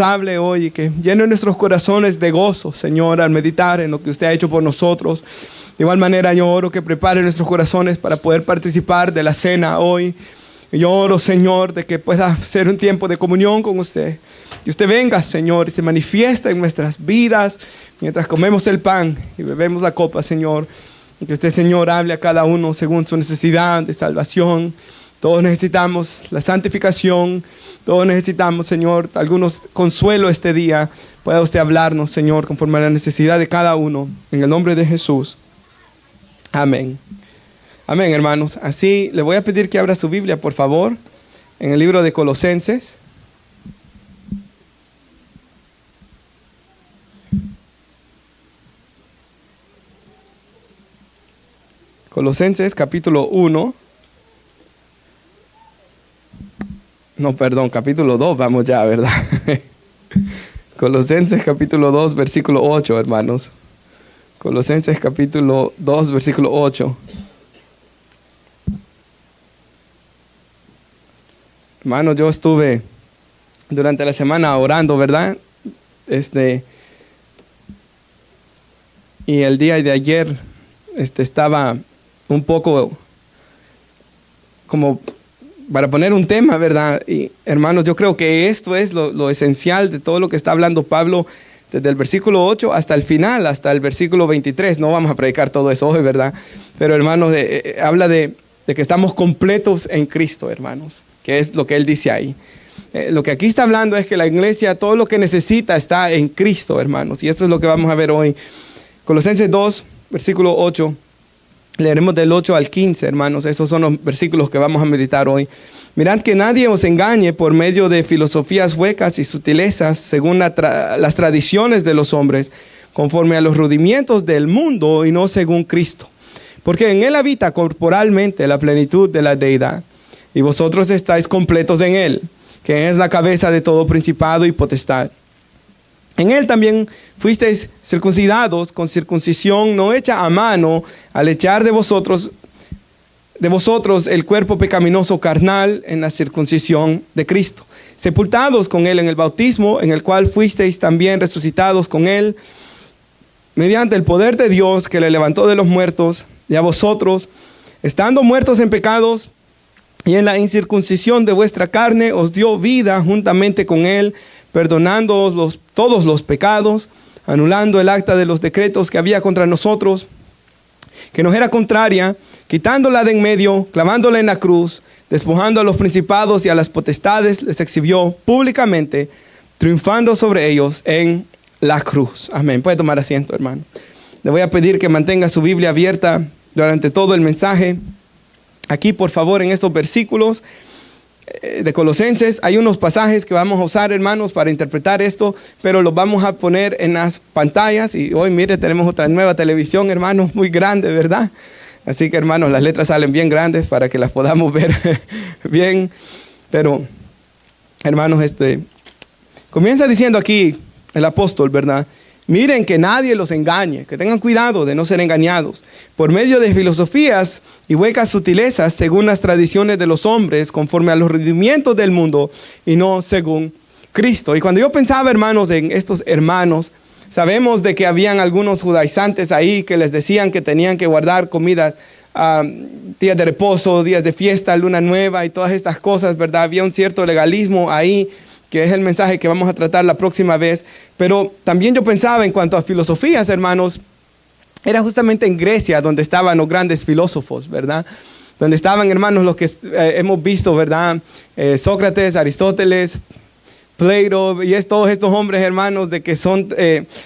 hable hoy y que llene nuestros corazones de gozo, Señor, al meditar en lo que usted ha hecho por nosotros. De igual manera, yo oro que prepare nuestros corazones para poder participar de la cena hoy. Y yo oro, Señor, de que pueda ser un tiempo de comunión con usted. Que usted venga, Señor, y se manifiesta en nuestras vidas mientras comemos el pan y bebemos la copa, Señor. Y que usted, Señor, hable a cada uno según su necesidad de salvación. Todos necesitamos la santificación. Todos necesitamos, Señor, algunos consuelo este día. Pueda usted hablarnos, Señor, conforme a la necesidad de cada uno. En el nombre de Jesús. Amén. Amén, hermanos. Así le voy a pedir que abra su Biblia, por favor, en el libro de Colosenses. Colosenses capítulo 1. No, perdón, capítulo 2, vamos ya, ¿verdad? Colosenses capítulo 2, versículo 8, hermanos. Colosenses capítulo 2, versículo 8. Hermanos, yo estuve durante la semana orando, ¿verdad? Y el día de ayer estaba un poco como para poner un tema, ¿verdad? Y hermanos, yo creo que esto es lo esencial de todo lo que está hablando Pablo desde el versículo 8 hasta el final, hasta el versículo 23. No vamos a predicar todo eso hoy, ¿verdad? Pero hermanos, habla de que estamos completos en Cristo, hermanos, que es lo que él dice ahí. Lo que aquí está hablando es que la iglesia, todo lo que necesita está en Cristo, hermanos. Y eso es lo que vamos a ver hoy. Colosenses 2, versículo 8. Leeremos del 8 al 15, hermanos. Esos son los versículos que vamos a meditar hoy. Mirad que nadie os engañe por medio de filosofías huecas y sutilezas, según las tradiciones de los hombres, conforme a los rudimientos del mundo y no según Cristo. Porque en él habita corporalmente la plenitud de la deidad, y vosotros estáis completos en él, que es la cabeza de todo principado y potestad. En él también fuisteis circuncidados con circuncisión no hecha a mano, al echar de vosotros el cuerpo pecaminoso carnal en la circuncisión de Cristo, sepultados con él en el bautismo, en el cual fuisteis también resucitados con él, mediante el poder de Dios que le levantó de los muertos, y a vosotros, estando muertos en pecados y en la incircuncisión de vuestra carne, os dio vida juntamente con él, perdonándoos todos los pecados, anulando el acta de los decretos que había contra nosotros, que nos era contraria, quitándola de en medio, clavándola en la cruz, despojando a los principados y a las potestades, les exhibió públicamente, triunfando sobre ellos en la cruz. Amén. Puede tomar asiento, hermano. Le voy a pedir que mantenga su Biblia abierta durante todo el mensaje. Aquí, por favor, en estos versículos de Colosenses, hay unos pasajes que vamos a usar, hermanos, para interpretar esto, pero los vamos a poner en las pantallas. Y hoy, mire, tenemos otra nueva televisión, hermanos, muy grande, ¿verdad? Así que, hermanos, las letras salen bien grandes para que las podamos ver bien. Pero, hermanos, comienza diciendo aquí el apóstol, ¿verdad? Miren que nadie los engañe, que tengan cuidado de no ser engañados por medio de filosofías y huecas sutilezas según las tradiciones de los hombres, conforme a los rudimientos del mundo y no según Cristo. Y cuando yo pensaba, hermanos, en estos hermanos, sabemos de que habían algunos judaizantes ahí que les decían que tenían que guardar comidas, días de reposo, días de fiesta, luna nueva y todas estas cosas, ¿verdad? Había un cierto legalismo ahí, que es el mensaje que vamos a tratar la próxima vez. Pero también yo pensaba en cuanto a filosofías, hermanos, era justamente en Grecia donde estaban los grandes filósofos, ¿verdad? Donde estaban, hermanos, los que hemos visto, ¿verdad? Sócrates, Aristóteles, Plato, y todos estos hombres, hermanos, de que son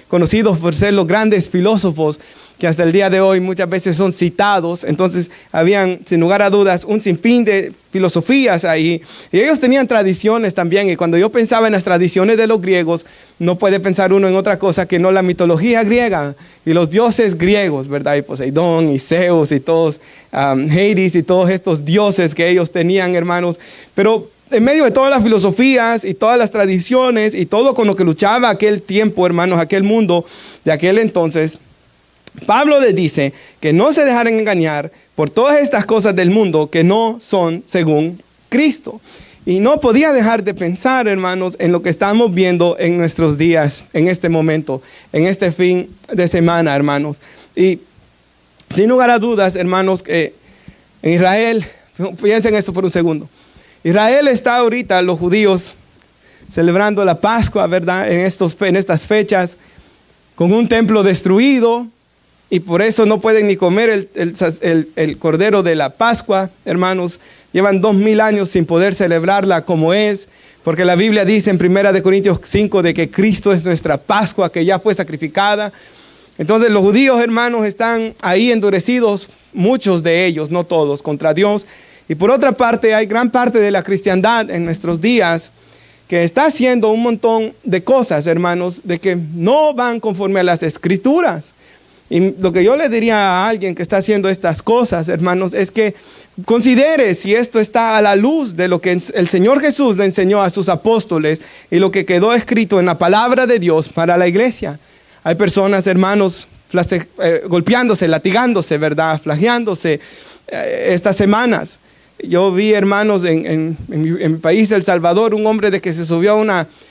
conocidos por ser los grandes filósofos, que hasta el día de hoy muchas veces son citados. Entonces habían, sin lugar a dudas, un sinfín de filosofías ahí, y ellos tenían tradiciones también. Y cuando yo pensaba en las tradiciones de los griegos, no puede pensar uno en otra cosa que no la mitología griega y los dioses griegos, ¿verdad? Y Poseidón y Zeus y todos, Hades y todos estos dioses que ellos tenían, hermanos. Pero en medio de todas las filosofías y todas las tradiciones y todo con lo que luchaba aquel tiempo, hermanos, aquel mundo de aquel entonces, Pablo les dice que no se dejaran engañar por todas estas cosas del mundo que no son según Cristo. Y no podía dejar de pensar, hermanos, en lo que estamos viendo en nuestros días, en este momento, en este fin de semana, hermanos. Y sin lugar a dudas, hermanos, que en Israel, piensen esto por un segundo. Israel está ahorita, los judíos, celebrando la Pascua, ¿verdad? En estas fechas, con un templo destruido, y por eso no pueden ni comer el cordero de la Pascua, hermanos. Llevan 2000 años sin poder celebrarla como es, porque la Biblia dice en 1 Corintios 5 de que Cristo es nuestra Pascua, que ya fue sacrificada. Entonces los judíos, hermanos, están ahí endurecidos, muchos de ellos, no todos, contra Dios. Y por otra parte, hay gran parte de la cristiandad en nuestros días que está haciendo un montón de cosas, hermanos, de que no van conforme a las Escrituras. Y lo que yo le diría a alguien que está haciendo estas cosas, hermanos, es que considere si esto está a la luz de lo que el Señor Jesús le enseñó a sus apóstoles y lo que quedó escrito en la palabra de Dios para la iglesia. Hay personas, hermanos, golpeándose, latigándose, ¿verdad? Flageándose estas semanas. Yo vi, hermanos, en mi país, El Salvador, un hombre de que se subió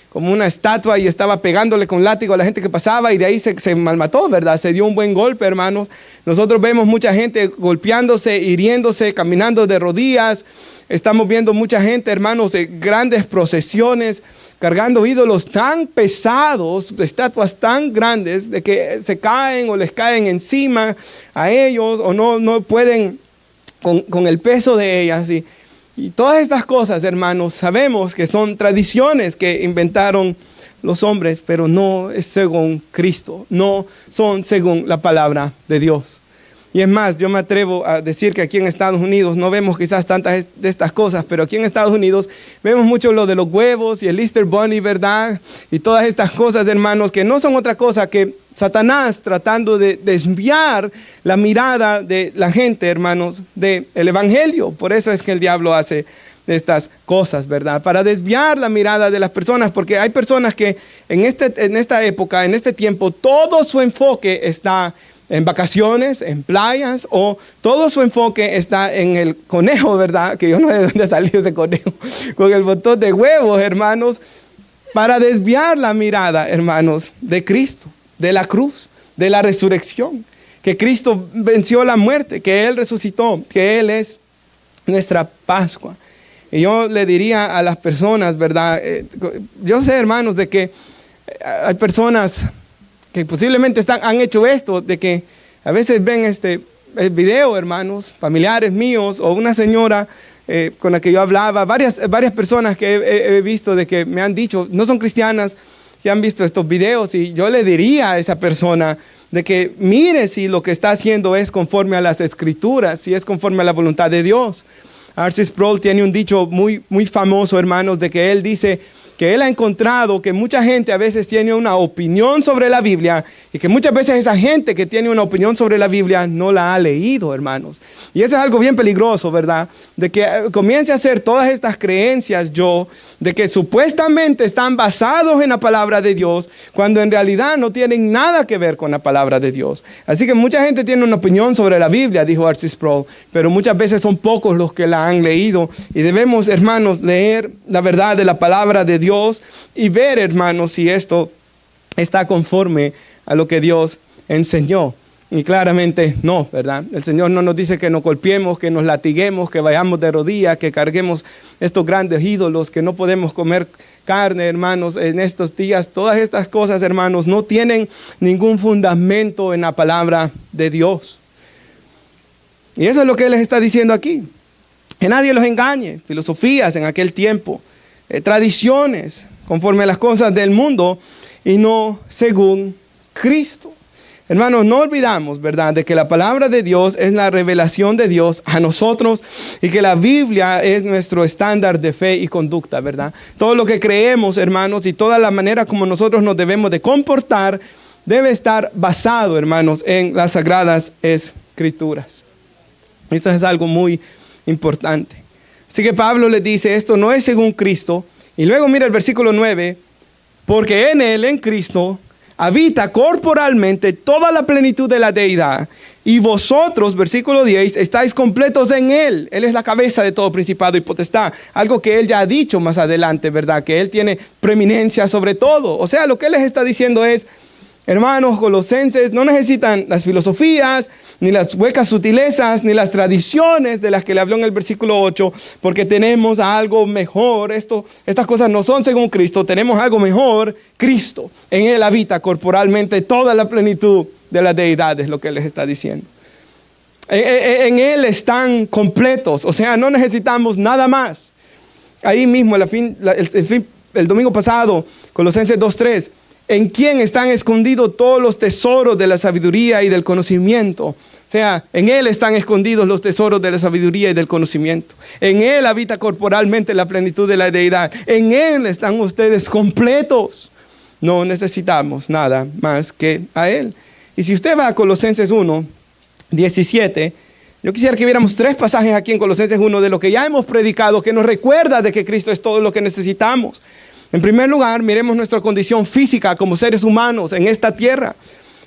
como una estatua y estaba pegándole con látigo a la gente que pasaba, y de ahí se malmató, ¿verdad? Se dio un buen golpe, hermanos. Nosotros vemos mucha gente golpeándose, hiriéndose, caminando de rodillas. Estamos viendo mucha gente, hermanos, de grandes procesiones, cargando ídolos tan pesados, estatuas tan grandes, de que se caen o les caen encima a ellos, o no pueden con el peso de ellas. Y todas estas cosas, hermanos, sabemos que son tradiciones que inventaron los hombres, pero no es según Cristo, no son según la palabra de Dios. Y es más, yo me atrevo a decir que aquí en Estados Unidos no vemos quizás tantas de estas cosas, pero aquí en Estados Unidos vemos mucho lo de los huevos y el Easter Bunny, ¿verdad? Y todas estas cosas, hermanos, que no son otra cosa que Satanás tratando de desviar la mirada de la gente, hermanos, del evangelio. Por eso es que el diablo hace estas cosas, ¿verdad? Para desviar la mirada de las personas, porque hay personas que en esta época, en este tiempo, todo su enfoque está en vacaciones, en playas, o todo su enfoque está en el conejo, ¿verdad? Que yo no sé de dónde ha salido ese conejo, con el montón de huevos, hermanos, para desviar la mirada, hermanos, de Cristo, de la cruz, de la resurrección, que Cristo venció la muerte, que Él resucitó, que Él es nuestra Pascua. Y yo le diría a las personas, ¿verdad? Yo sé, hermanos, de que hay personas que posiblemente han hecho esto, de que a veces ven el video, hermanos, familiares míos, o una señora con la que yo hablaba, varias personas que he visto de que me han dicho, no son cristianas, que han visto estos videos, y yo le diría a esa persona de que mire si lo que está haciendo es conforme a las Escrituras, si es conforme a la voluntad de Dios. R.C. Sproul tiene un dicho muy, muy famoso, hermanos, de que él dice que él ha encontrado que mucha gente a veces tiene una opinión sobre la Biblia, y que muchas veces esa gente que tiene una opinión sobre la Biblia no la ha leído, hermanos. Y eso es algo bien peligroso, ¿verdad? De que comience a hacer todas estas creencias de que supuestamente están basados en la palabra de Dios, cuando en realidad no tienen nada que ver con la palabra de Dios. Así que mucha gente tiene una opinión sobre la Biblia, dijo R.C. Sproul, pero muchas veces son pocos los que la han leído, y debemos, hermanos, leer la verdad de la palabra de Dios y ver, hermanos, si esto está conforme a lo que Dios enseñó. Y claramente no, ¿verdad? El Señor no nos dice que nos golpeemos, que nos latiguemos, que vayamos de rodillas, que carguemos estos grandes ídolos, que no podemos comer carne, hermanos, en estos días. Todas estas cosas, hermanos, no tienen ningún fundamento en la palabra de Dios. Y eso es lo que Él les está diciendo aquí. Que nadie los engañe. Filosofías en aquel tiempo, tradiciones conforme a las cosas del mundo y no según Cristo. Hermanos, no olvidamos, ¿verdad?, de que la palabra de Dios es la revelación de Dios a nosotros, y que la Biblia es nuestro estándar de fe y conducta, ¿verdad? Todo lo que creemos, hermanos, y toda la manera como nosotros nos debemos de comportar debe estar basado, hermanos, en las Sagradas Escrituras. Esto es algo muy importante. Así que Pablo les dice, esto no es según Cristo. Y luego mira el versículo 9, porque en Él, en Cristo, habita corporalmente toda la plenitud de la deidad. Y vosotros, versículo 10, estáis completos en Él. Él es la cabeza de todo principado y potestad. Algo que Él ya ha dicho más adelante, ¿verdad? Que Él tiene preeminencia sobre todo. O sea, lo que Él les está diciendo es, hermanos colosenses, no necesitan las filosofías, ni las huecas sutilezas, ni las tradiciones de las que le habló en el versículo 8, porque tenemos algo mejor. Estas cosas no son según Cristo, tenemos algo mejor, Cristo. En Él habita corporalmente toda la plenitud de la deidad, es lo que Él les está diciendo. En Él están completos, o sea, no necesitamos nada más. Ahí mismo, el domingo pasado, Colosenses 2:3, en quien están escondidos todos los tesoros de la sabiduría y del conocimiento. O sea, en Él están escondidos los tesoros de la sabiduría y del conocimiento. En Él habita corporalmente la plenitud de la deidad. En Él están ustedes completos. No necesitamos nada más que a Él. Y si usted va a Colosenses 1:17, yo quisiera que viéramos 3 pasajes aquí en Colosenses 1 de lo que ya hemos predicado, que nos recuerda de que Cristo es todo lo que necesitamos. En primer lugar, miremos nuestra condición física como seres humanos en esta tierra.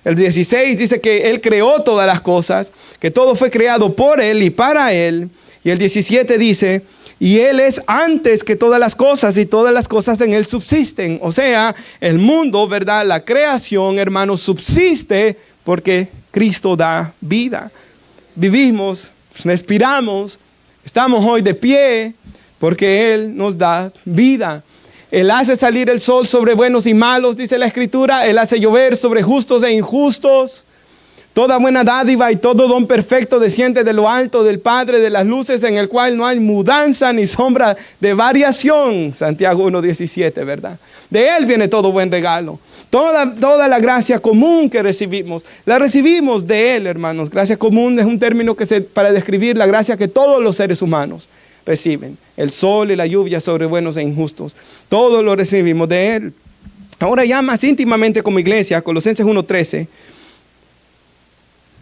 El 16 dice que Él creó todas las cosas, que todo fue creado por Él y para Él. Y el 17 dice, y Él es antes que todas las cosas y todas las cosas en Él subsisten. O sea, el mundo, ¿verdad? La creación, hermanos, subsiste porque Cristo da vida. Vivimos, respiramos, estamos hoy de pie porque Él nos da vida. Él hace salir el sol sobre buenos y malos, dice la Escritura. Él hace llover sobre justos e injustos. Toda buena dádiva y todo don perfecto desciende de lo alto del Padre de las luces, en el cual no hay mudanza ni sombra de variación. Santiago 1:17, ¿verdad? De Él viene todo buen regalo. Toda la gracia común que recibimos, la recibimos de Él, hermanos. Gracia común es un término para describir la gracia que todos los seres humanos reciben. El sol y la lluvia sobre buenos e injustos. Todo lo recibimos de Él. Ahora ya más íntimamente como iglesia, Colosenses 1:13,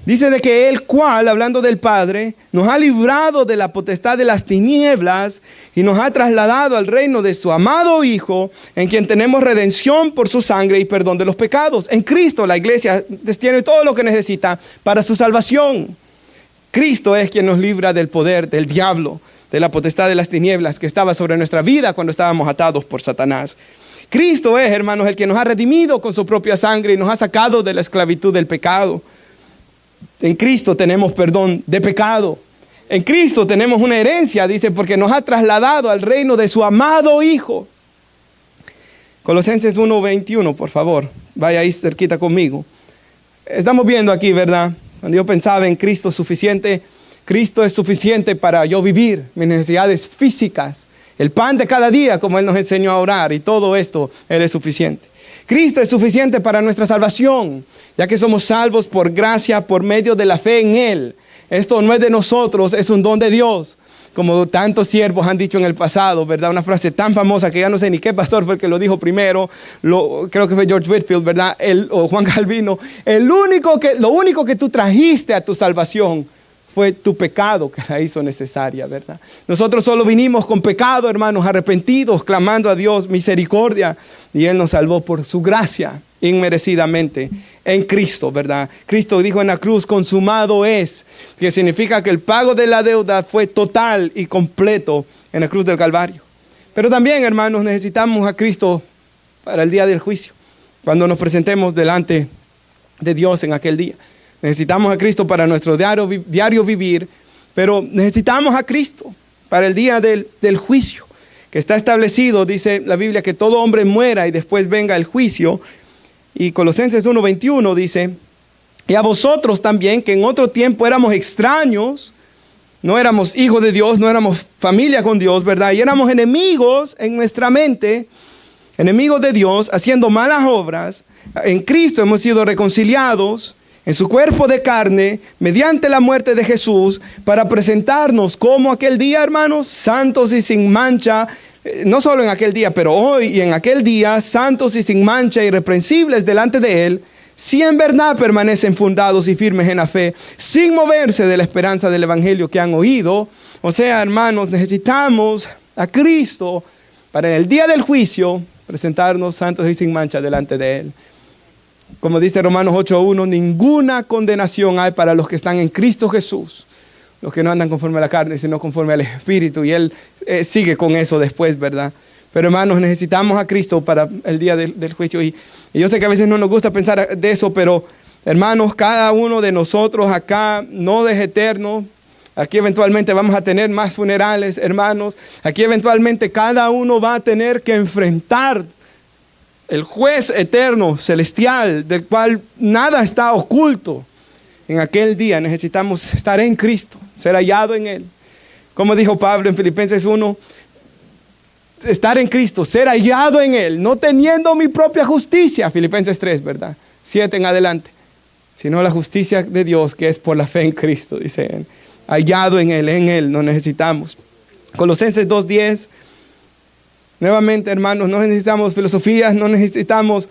dice de que Él cual, hablando del Padre, nos ha librado de la potestad de las tinieblas y nos ha trasladado al reino de su amado Hijo, en quien tenemos redención por su sangre y perdón de los pecados. En Cristo la iglesia tiene todo lo que necesita para su salvación. Cristo es quien nos libra del poder del diablo, de la potestad de las tinieblas que estaba sobre nuestra vida cuando estábamos atados por Satanás. Cristo es, hermanos, el que nos ha redimido con su propia sangre y nos ha sacado de la esclavitud del pecado. En Cristo tenemos perdón de pecado. En Cristo tenemos una herencia, dice, porque nos ha trasladado al reino de su amado Hijo. Colosenses 1:21, por favor, vaya ahí cerquita conmigo. Estamos viendo aquí, ¿verdad? Cuando yo pensaba en Cristo suficiente, Cristo es suficiente para yo vivir mis necesidades físicas. El pan de cada día, como Él nos enseñó a orar, y todo esto, Él es suficiente. Cristo es suficiente para nuestra salvación, ya que somos salvos por gracia, por medio de la fe en Él. Esto no es de nosotros, es un don de Dios. Como tantos siervos han dicho en el pasado, ¿verdad? Una frase tan famosa que ya no sé ni qué pastor fue el que lo dijo primero. Creo que fue George Whitefield, ¿verdad? O Juan Calvino. Lo único que tú trajiste a tu salvación fue tu pecado que la hizo necesaria, ¿verdad? Nosotros solo vinimos con pecado, hermanos, arrepentidos, clamando a Dios misericordia. Y Él nos salvó por su gracia, inmerecidamente, en Cristo, ¿verdad? Cristo dijo en la cruz, consumado es, que significa que el pago de la deuda fue total y completo en la cruz del Calvario. Pero también, hermanos, necesitamos a Cristo para el día del juicio, cuando nos presentemos delante de Dios en aquel día. Necesitamos a Cristo para nuestro diario vivir, pero necesitamos a Cristo para el día del juicio, que está establecido, dice la Biblia, que todo hombre muera y después venga el juicio. Y Colosenses 1:21 dice, y a vosotros también, que en otro tiempo éramos extraños, no éramos hijos de Dios, no éramos familia con Dios, ¿verdad? Y éramos enemigos en nuestra mente, enemigos de Dios, haciendo malas obras. En Cristo hemos sido reconciliados en su cuerpo de carne, mediante la muerte de Jesús, para presentarnos como aquel día, hermanos, santos y sin mancha, no solo en aquel día, pero hoy y en aquel día, santos y sin mancha, irreprensibles delante de Él, si en verdad permanecen fundados y firmes en la fe, sin moverse de la esperanza del evangelio que han oído. O sea, hermanos, necesitamos a Cristo para en el día del juicio presentarnos santos y sin mancha delante de Él. Como dice Romanos 8:1, ninguna condenación hay para los que están en Cristo Jesús. Los que no andan conforme a la carne, sino conforme al Espíritu. Y Él sigue con eso después, ¿verdad? Pero hermanos, necesitamos a Cristo para el día del juicio. Y yo sé que a veces no nos gusta pensar de eso, pero hermanos, cada uno de nosotros acá no es eterno. Aquí eventualmente vamos a tener más funerales, hermanos. Aquí eventualmente cada uno va a tener que enfrentar el juez eterno, celestial, del cual nada está oculto. En aquel día necesitamos estar en Cristo, ser hallado en Él. Como dijo Pablo en Filipenses 1, estar en Cristo, ser hallado en Él, no teniendo mi propia justicia, Filipenses 3, ¿verdad? 7 en adelante, sino la justicia de Dios que es por la fe en Cristo, dice Él. Hallado en Él no necesitamos. Colosenses 2:10, nuevamente hermanos, no necesitamos filosofías, no necesitamos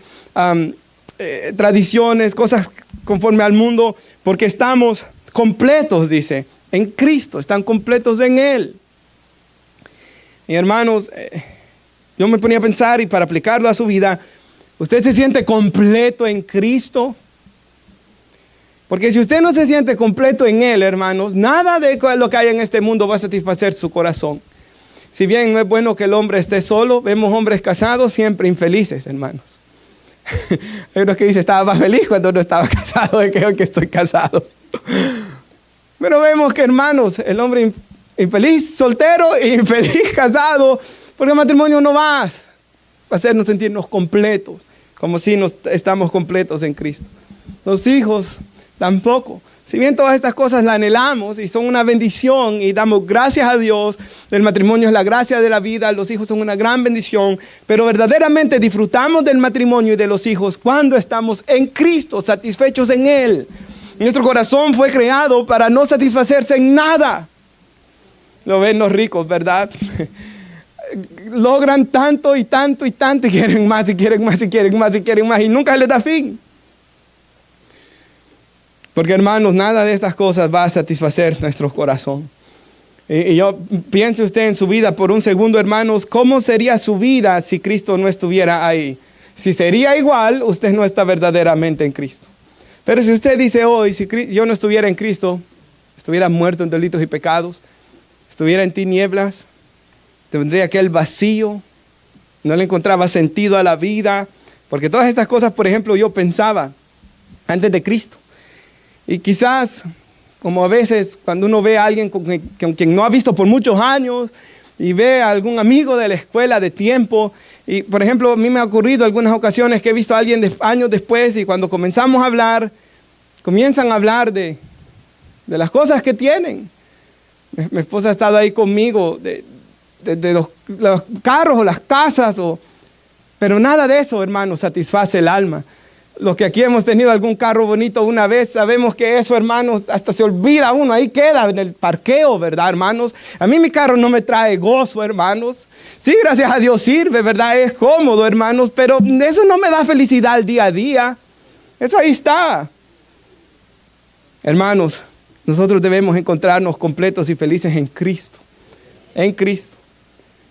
tradiciones, cosas conforme al mundo, porque estamos completos, dice, en Cristo, están completos en Él. Y hermanos, yo me ponía a pensar y para aplicarlo a su vida, ¿usted se siente completo en Cristo? Porque si usted no se siente completo en Él, hermanos, nada de lo que hay en este mundo va a satisfacer su corazón. Si bien no es bueno que el hombre esté solo, vemos hombres casados siempre infelices, hermanos. Hay unos que dicen, estaba más feliz cuando no estaba casado de que hoy que estoy casado. Pero vemos que, hermanos, el hombre infeliz soltero e infeliz casado, porque el matrimonio no va a hacernos sentirnos completos, como si estamos completos en Cristo. Los hijos tampoco. Si bien todas estas cosas las anhelamos y son una bendición y damos gracias a Dios, el matrimonio es la gracia de la vida, los hijos son una gran bendición, pero verdaderamente disfrutamos del matrimonio y de los hijos cuando estamos en Cristo, satisfechos en Él. Nuestro corazón fue creado para no satisfacerse en nada. Lo ven los ricos, ¿verdad? Logran tanto y tanto y tanto y quieren más y quieren más y quieren más y quieren más y nunca les da fin. Porque hermanos, nada de estas cosas va a satisfacer nuestro corazón. Y yo piense usted en su vida por un segundo, hermanos, ¿cómo sería su vida si Cristo no estuviera ahí? Si sería igual, usted no está verdaderamente en Cristo. Pero si usted dice hoy, si yo no estuviera en Cristo, estuviera muerto en delitos y pecados, estuviera en tinieblas, tendría aquel vacío, no le encontraba sentido a la vida, porque todas estas cosas, por ejemplo, yo pensaba antes de Cristo. Y quizás, como a veces cuando uno ve a alguien con quien no ha visto por muchos años y ve a algún amigo de la escuela de tiempo, y por ejemplo a mí me ha ocurrido algunas ocasiones que he visto a alguien años después y cuando comenzamos a hablar, comienzan a hablar de las cosas que tienen. Mi esposa ha estado ahí conmigo de los carros o las casas, pero nada de eso, hermano, satisface el alma. Los que aquí hemos tenido algún carro bonito una vez, sabemos que eso, hermanos, hasta se olvida uno, ahí queda en el parqueo, ¿verdad, hermanos? A mí mi carro no me trae gozo, hermanos. Sí, gracias a Dios sirve, ¿verdad? Es cómodo, hermanos, pero eso no me da felicidad al día a día. Eso ahí está. Hermanos, nosotros debemos encontrarnos completos y felices en Cristo. En Cristo.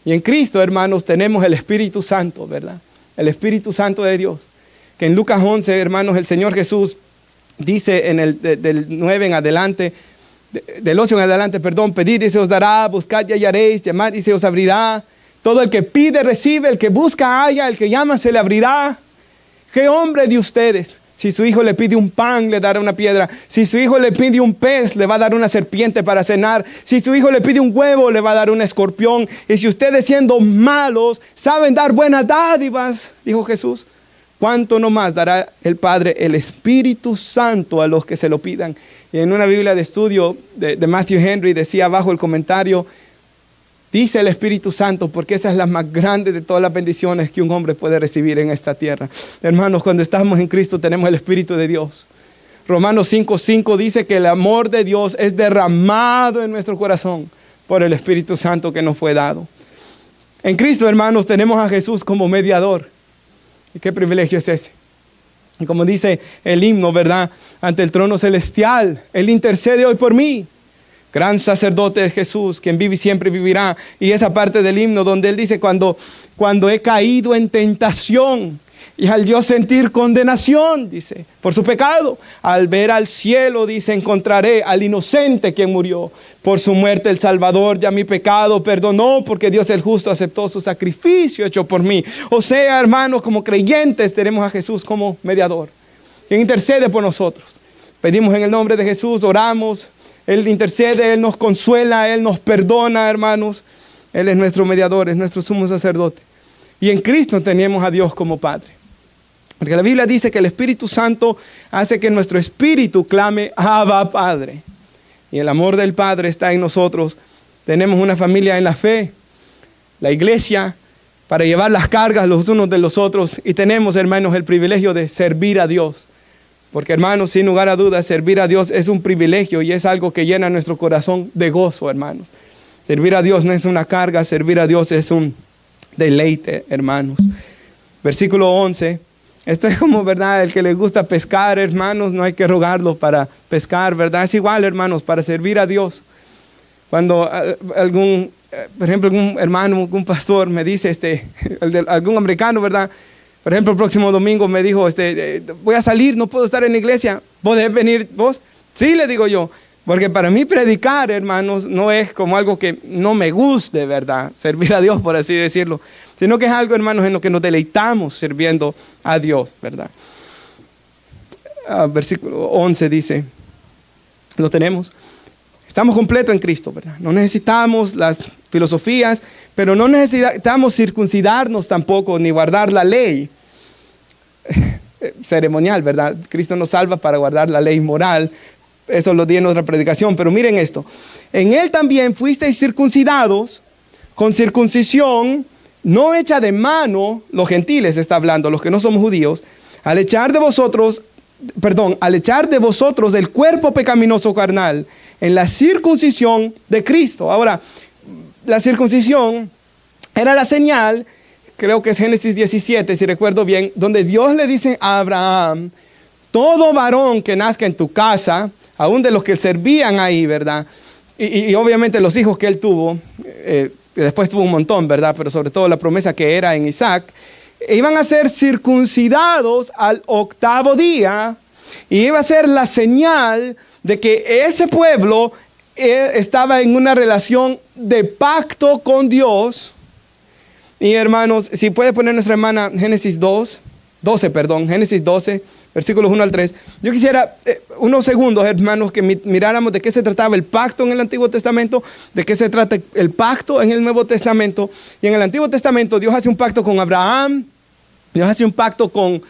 Y en Cristo, hermanos, tenemos el Espíritu Santo, ¿verdad? El Espíritu Santo de Dios. Que en Lucas 11, hermanos, el Señor Jesús dice del 9 en adelante, del 8 en adelante, perdón, pedid y se os dará, buscad y hallaréis, llamad y se os abrirá. Todo el que pide recibe, el que busca halla, el que llama se le abrirá. ¿Qué hombre de ustedes? Si su hijo le pide un pan, le dará una piedra. Si su hijo le pide un pez, le va a dar una serpiente para cenar. Si su hijo le pide un huevo, le va a dar un escorpión. Y si ustedes siendo malos saben dar buenas dádivas, dijo Jesús, ¿cuánto no más dará el Padre el Espíritu Santo a los que se lo pidan? Y en una Biblia de estudio de Matthew Henry decía abajo el comentario, dice el Espíritu Santo porque esa es la más grande de todas las bendiciones que un hombre puede recibir en esta tierra. Hermanos, cuando estamos en Cristo tenemos el Espíritu de Dios. Romanos 5:5 dice que el amor de Dios es derramado en nuestro corazón por el Espíritu Santo que nos fue dado. En Cristo, hermanos, tenemos a Jesús como mediador. ¿Y qué privilegio es ese? Y como dice el himno, ¿verdad? Ante el trono celestial, Él intercede hoy por mí. Gran sacerdote es Jesús, quien vive y siempre vivirá. Y esa parte del himno donde Él dice, cuando he caído en tentación, Y al Dios sentir condenación, dice, por su pecado, al ver al cielo, dice, encontraré al inocente quien murió. Por su muerte el Salvador ya mi pecado perdonó, porque Dios el justo aceptó su sacrificio hecho por mí. O sea, hermanos, como creyentes tenemos a Jesús como mediador, quien intercede por nosotros. Pedimos en el nombre de Jesús, oramos, Él intercede, Él nos consuela, Él nos perdona, hermanos. Él es nuestro mediador, es nuestro sumo sacerdote. Y en Cristo tenemos a Dios como Padre. Porque la Biblia dice que el Espíritu Santo hace que nuestro espíritu clame, Abba, Padre. Y el amor del Padre está en nosotros. Tenemos una familia en la fe, la iglesia, para llevar las cargas los unos de los otros. Y tenemos, hermanos, el privilegio de servir a Dios. Porque, hermanos, sin lugar a dudas, servir a Dios es un privilegio y es algo que llena nuestro corazón de gozo, hermanos. Servir a Dios no es una carga, servir a Dios es un deleite, hermanos. Versículo 11. Esto es como, ¿verdad? El que le gusta pescar, hermanos, no hay que rogarlo para pescar, ¿verdad? Es igual, hermanos, para servir a Dios. Cuando por ejemplo, algún hermano, algún pastor me dice, algún americano, ¿verdad? Por ejemplo, el próximo domingo me dijo, voy a salir, no puedo estar en la iglesia. ¿Podés venir vos? Sí, le digo yo. Porque para mí predicar, hermanos, no es como algo que no me guste, ¿verdad? Servir a Dios, por así decirlo. Sino que es algo, hermanos, en lo que nos deleitamos sirviendo a Dios, ¿verdad? Versículo 11 dice, lo tenemos. Estamos completos en Cristo, ¿verdad? No necesitamos las filosofías, pero no necesitamos circuncidarnos tampoco, ni guardar la ley ceremonial, ¿verdad? Cristo nos salva para guardar la ley moral. Eso lo di en otra predicación, pero miren esto. En Él también fuisteis circuncidados con circuncisión no hecha de mano, los gentiles está hablando, los que no somos judíos, al echar de vosotros el cuerpo pecaminoso carnal en la circuncisión de Cristo. Ahora, la circuncisión era la señal, creo que es Génesis 17, si recuerdo bien, donde Dios le dice a Abraham, todo varón que nazca en tu casa, aún de los que servían ahí, ¿verdad? Y obviamente los hijos que él tuvo, después tuvo un montón, ¿verdad? Pero sobre todo la promesa que era en Isaac, iban a ser circuncidados al 8º día y iba a ser la señal de que ese pueblo estaba en una relación de pacto con Dios. Y hermanos, si puede poner nuestra hermana Génesis 12, versículos 1 al 3. Yo quisiera unos segundos, hermanos, que miráramos de qué se trataba el pacto en el Antiguo Testamento, de qué se trata el pacto en el Nuevo Testamento. Y en el Antiguo Testamento Dios hace un pacto con Abraham, Dios hace un pacto con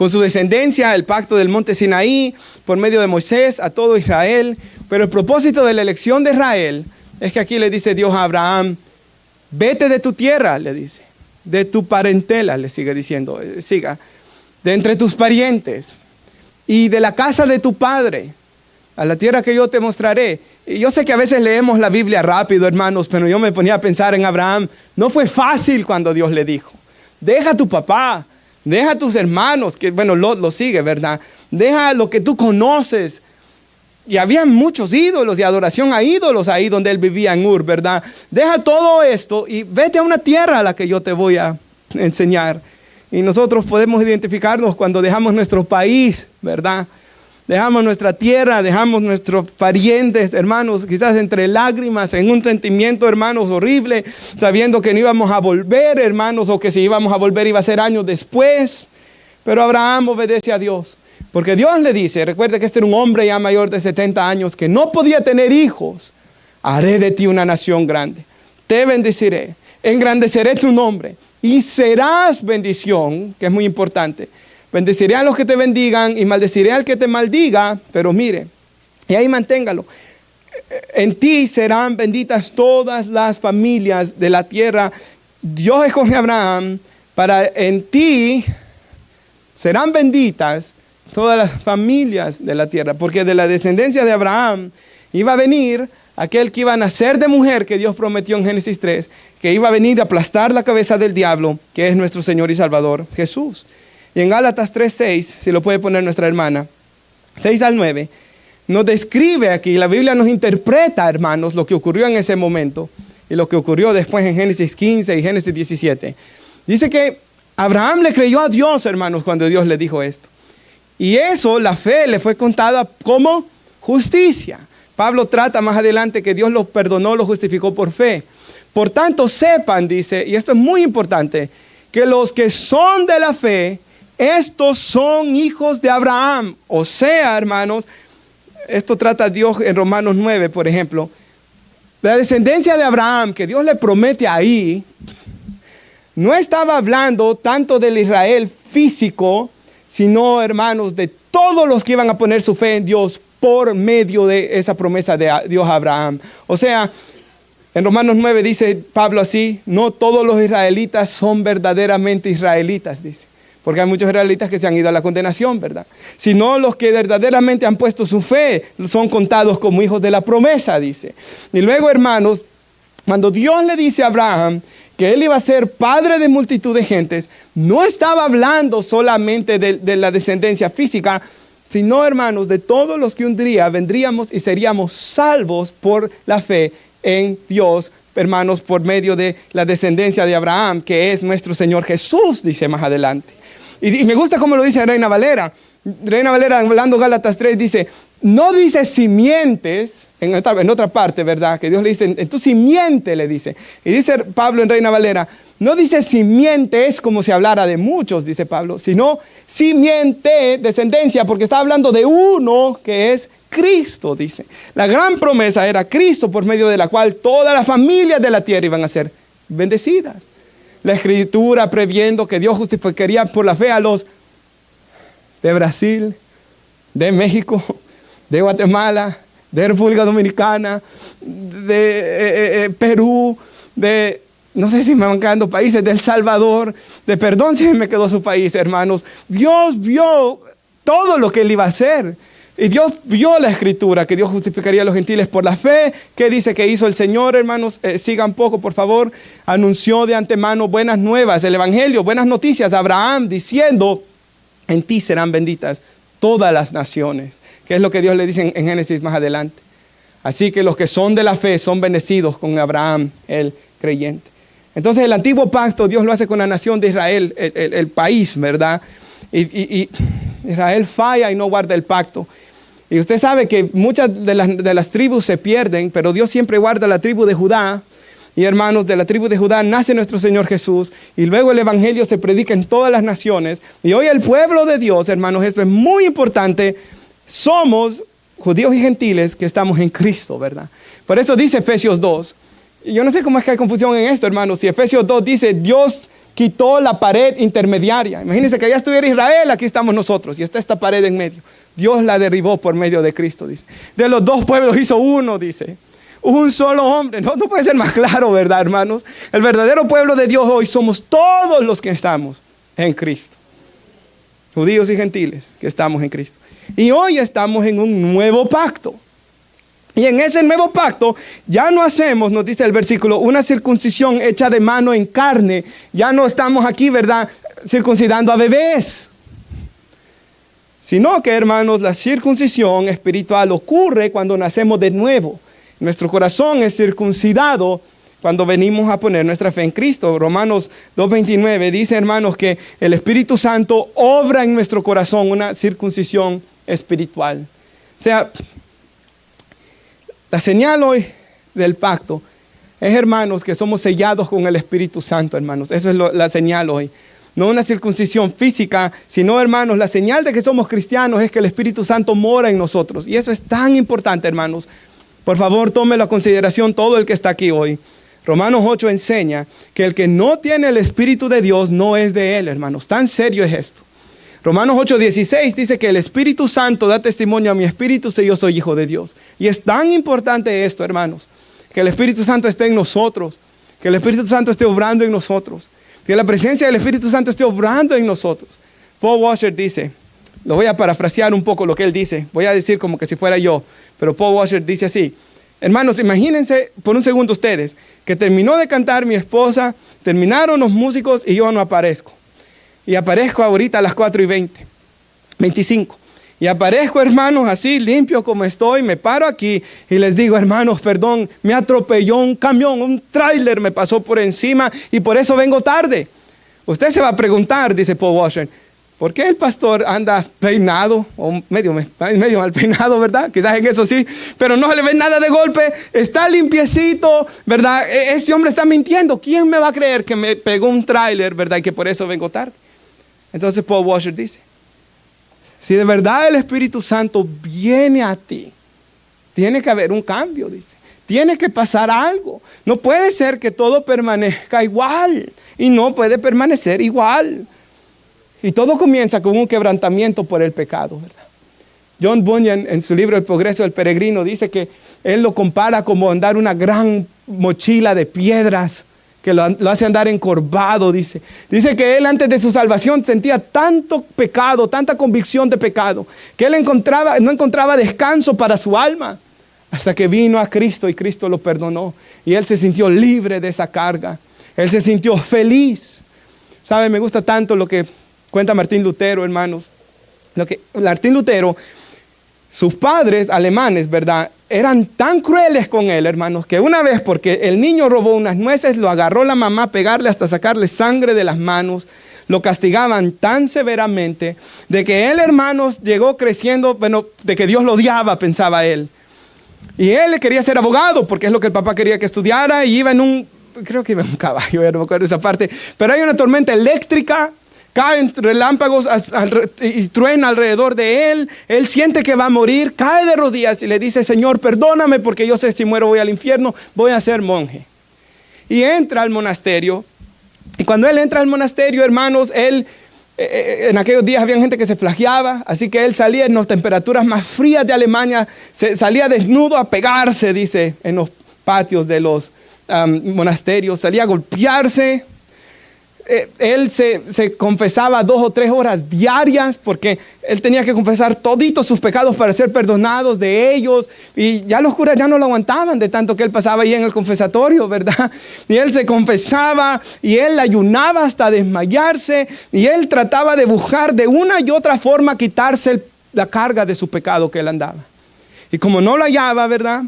su descendencia, el pacto del monte Sinaí, por medio de Moisés a todo Israel. Pero el propósito de la elección de Israel es que aquí le dice Dios a Abraham, vete de tu tierra, le dice, de tu parentela, le sigue diciendo, de entre tus parientes y de la casa de tu padre, a la tierra que yo te mostraré. Y yo sé que a veces leemos la Biblia rápido, hermanos, pero yo me ponía a pensar en Abraham. No fue fácil cuando Dios le dijo, deja a tu papá, deja a tus hermanos, que bueno, lo sigue, ¿verdad? Deja lo que tú conoces. Y había muchos ídolos y adoración a ídolos ahí donde él vivía en Ur, ¿verdad? Deja todo esto y vete a una tierra a la que yo te voy a enseñar. Y nosotros podemos identificarnos cuando dejamos nuestro país, ¿verdad? Dejamos nuestra tierra, dejamos nuestros parientes, hermanos, quizás entre lágrimas, en un sentimiento, hermanos, horrible, sabiendo que no íbamos a volver, hermanos, o que si íbamos a volver iba a ser años después. Pero Abraham obedece a Dios, porque Dios le dice, recuerde que este era un hombre ya mayor de 70 años, que no podía tener hijos. Haré de ti una nación grande, te bendeciré, engrandeceré tu nombre y serás bendición, que es muy importante. Bendeciré a los que te bendigan y maldeciré al que te maldiga, pero mire, y ahí manténgalo. En ti serán benditas todas las familias de la tierra. Dios escoge a Abraham para en ti serán benditas todas las familias de la tierra, porque de la descendencia de Abraham iba a venir aquel que iba a nacer de mujer, que Dios prometió en Génesis 3, que iba a venir a aplastar la cabeza del diablo, que es nuestro Señor y Salvador, Jesús. Y en Gálatas 3:6, si lo puede poner nuestra hermana, 6 al 9, nos describe aquí, la Biblia nos interpreta, hermanos, lo que ocurrió en ese momento y lo que ocurrió después en Génesis 15 y Génesis 17. Dice que Abraham le creyó a Dios, hermanos, cuando Dios le dijo esto. Y eso, la fe, le fue contada como justicia. Pablo trata más adelante que Dios lo perdonó, lo justificó por fe. Por tanto, sepan, dice, y esto es muy importante, que los que son de la fe, estos son hijos de Abraham. O sea, hermanos, esto trata Dios en Romanos 9, por ejemplo. La descendencia de Abraham, que Dios le promete ahí, no estaba hablando tanto del Israel físico, sino, hermanos, de todos los que iban a poner su fe en Dios por medio de esa promesa de Dios a Abraham. O sea, en Romanos 9 dice Pablo así: no todos los israelitas son verdaderamente israelitas, dice. Porque hay muchos israelitas que se han ido a la condenación, ¿verdad? Sino los que verdaderamente han puesto su fe son contados como hijos de la promesa, dice. Y luego, hermanos, cuando Dios le dice a Abraham que él iba a ser padre de multitud de gentes, no estaba hablando solamente de la descendencia física, sino, hermanos, de todos los que un día vendríamos y seríamos salvos por la fe en Dios, hermanos, por medio de la descendencia de Abraham, que es nuestro Señor Jesús, dice más adelante. Y me gusta cómo lo dice Reina Valera. Reina Valera, hablando Gálatas 3, dice, no dice simientes, en otra parte, ¿verdad? Que Dios le dice, en tu simiente le dice. Y dice Pablo en Reina Valera, no dice simientes como si hablara de muchos, dice Pablo, sino simiente, descendencia, porque está hablando de uno que es Cristo, dice. La gran promesa era Cristo, por medio de la cual todas las familias de la tierra iban a ser bendecidas. La Escritura previendo que Dios justificaría por la fe a los de Brasil, de México, de Guatemala, de República Dominicana, de Perú, de, no sé si me van quedando países, de El Salvador, perdón si me quedó su país, hermanos. Dios vio todo lo que él iba a hacer. Y Dios vio la Escritura, que Dios justificaría a los gentiles por la fe. ¿Qué dice que hizo el Señor, hermanos? Sigan poco, por favor. Anunció de antemano buenas nuevas, el Evangelio, buenas noticias a Abraham, diciendo, en ti serán benditas todas las naciones. Que es lo que Dios le dice en Génesis más adelante. Así que los que son de la fe son bendecidos con Abraham, el creyente. Entonces el antiguo pacto Dios lo hace con la nación de Israel, el país, ¿verdad? Y Israel falla y no guarda el pacto. Y usted sabe que muchas de las tribus se pierden, pero Dios siempre guarda la tribu de Judá. Y hermanos, de la tribu de Judá nace nuestro Señor Jesús. Y luego el Evangelio se predica en todas las naciones. Y hoy el pueblo de Dios, hermanos, esto es muy importante. Somos judíos y gentiles que estamos en Cristo, ¿verdad? Por eso dice Efesios 2. Y yo no sé cómo es que hay confusión en esto, hermanos. Si Efesios 2 dice, Dios quitó la pared intermediaria. Imagínense que allá estuviera Israel, aquí estamos nosotros. Y está esta pared en medio. Dios la derribó por medio de Cristo, dice. De los dos pueblos hizo uno, dice. Un solo hombre. No puede ser más claro, ¿verdad, hermanos? El verdadero pueblo de Dios hoy somos todos los que estamos en Cristo. Judíos y gentiles que estamos en Cristo. Y hoy estamos en un nuevo pacto. Y en ese nuevo pacto ya no hacemos, nos dice el versículo, una circuncisión hecha de mano en carne. Ya no estamos aquí, ¿verdad?, circuncidando a bebés. Sino que, hermanos, la circuncisión espiritual ocurre cuando nacemos de nuevo. Nuestro corazón es circuncidado cuando venimos a poner nuestra fe en Cristo. Romanos 2:29 dice, hermanos, que el Espíritu Santo obra en nuestro corazón una circuncisión espiritual. O sea, la señal hoy del pacto es, hermanos, que somos sellados con el Espíritu Santo, hermanos. Eso es la señal hoy. No una circuncisión física, sino, hermanos, la señal de que somos cristianos es que el Espíritu Santo mora en nosotros. Y eso es tan importante, hermanos. Por favor, tómelo a consideración todo el que está aquí hoy. Romanos 8 enseña que el que no tiene el Espíritu de Dios no es de él, hermanos. Tan serio es esto. Romanos 8:16 dice que el Espíritu Santo da testimonio a mi espíritu si yo soy hijo de Dios. Y es tan importante esto, hermanos, que el Espíritu Santo esté en nosotros, que el Espíritu Santo esté obrando en nosotros, que la presencia del Espíritu Santo esté obrando en nosotros. Paul Washer dice, lo voy a parafrasear un poco lo que él dice, voy a decir como que si fuera yo, pero Paul Washer dice así: hermanos, imagínense por un segundo ustedes que terminó de cantar mi esposa, terminaron los músicos y yo no aparezco. Y aparezco ahorita a las 4:25. Y aparezco, hermanos, así limpio como estoy, me paro aquí y les digo, hermanos, perdón, me atropelló un camión, un tráiler me pasó por encima y por eso vengo tarde. Usted se va a preguntar, dice Paul Washer, ¿por qué el pastor anda peinado o medio mal peinado, verdad? Quizás en eso sí, pero no se le ve nada de golpe, está limpiecito, ¿verdad? Este hombre está mintiendo. ¿Quién me va a creer que me pegó un tráiler, verdad? Y que por eso vengo tarde. Entonces Paul Washer dice, si de verdad el Espíritu Santo viene a ti, tiene que haber un cambio, dice. Tiene que pasar algo. No puede ser que todo permanezca igual y no puede permanecer igual. Y todo comienza con un quebrantamiento por el pecado, ¿verdad? John Bunyan, en su libro El progreso del peregrino, dice que él lo compara como andar una gran mochila de piedras que lo hace andar encorvado, dice. Dice que él antes de su salvación sentía tanto pecado, tanta convicción de pecado, que él no encontraba descanso para su alma, hasta que vino a Cristo y Cristo lo perdonó. Y él se sintió libre de esa carga. Él se sintió feliz. ¿Sabe? Me gusta tanto lo que cuenta Martín Lutero, hermanos. Martín Lutero, sus padres alemanes, ¿verdad? Eran tan crueles con él, hermanos, que una vez, porque el niño robó unas nueces, lo agarró la mamá a pegarle hasta sacarle sangre de las manos. Lo castigaban tan severamente de que él, hermanos, llegó creciendo, bueno, de que Dios lo odiaba, pensaba él. Y él quería ser abogado, porque es lo que el papá quería que estudiara, y iba creo que iba en un caballo, no me acuerdo esa parte, pero hay una tormenta eléctrica, caen relámpagos y truena alrededor de él. Él siente que va a morir, cae de rodillas y le dice, Señor, perdóname porque yo sé si muero voy al infierno, voy a ser monje. Y entra al monasterio. Y cuando él entra al monasterio, hermanos, en aquellos días había gente que se flageaba, así que él salía en las temperaturas más frías de Alemania, salía desnudo a pegarse, dice, en los patios de los monasterios, salía a golpearse. Él se confesaba 2 o 3 horas diarias porque él tenía que confesar toditos sus pecados para ser perdonados de ellos, y ya los curas ya no lo aguantaban de tanto que él pasaba ahí en el confesatorio, ¿verdad? Y él se confesaba y él ayunaba hasta desmayarse, y él trataba de buscar de una y otra forma quitarse la carga de su pecado que él andaba. Y como no lo hallaba, ¿verdad?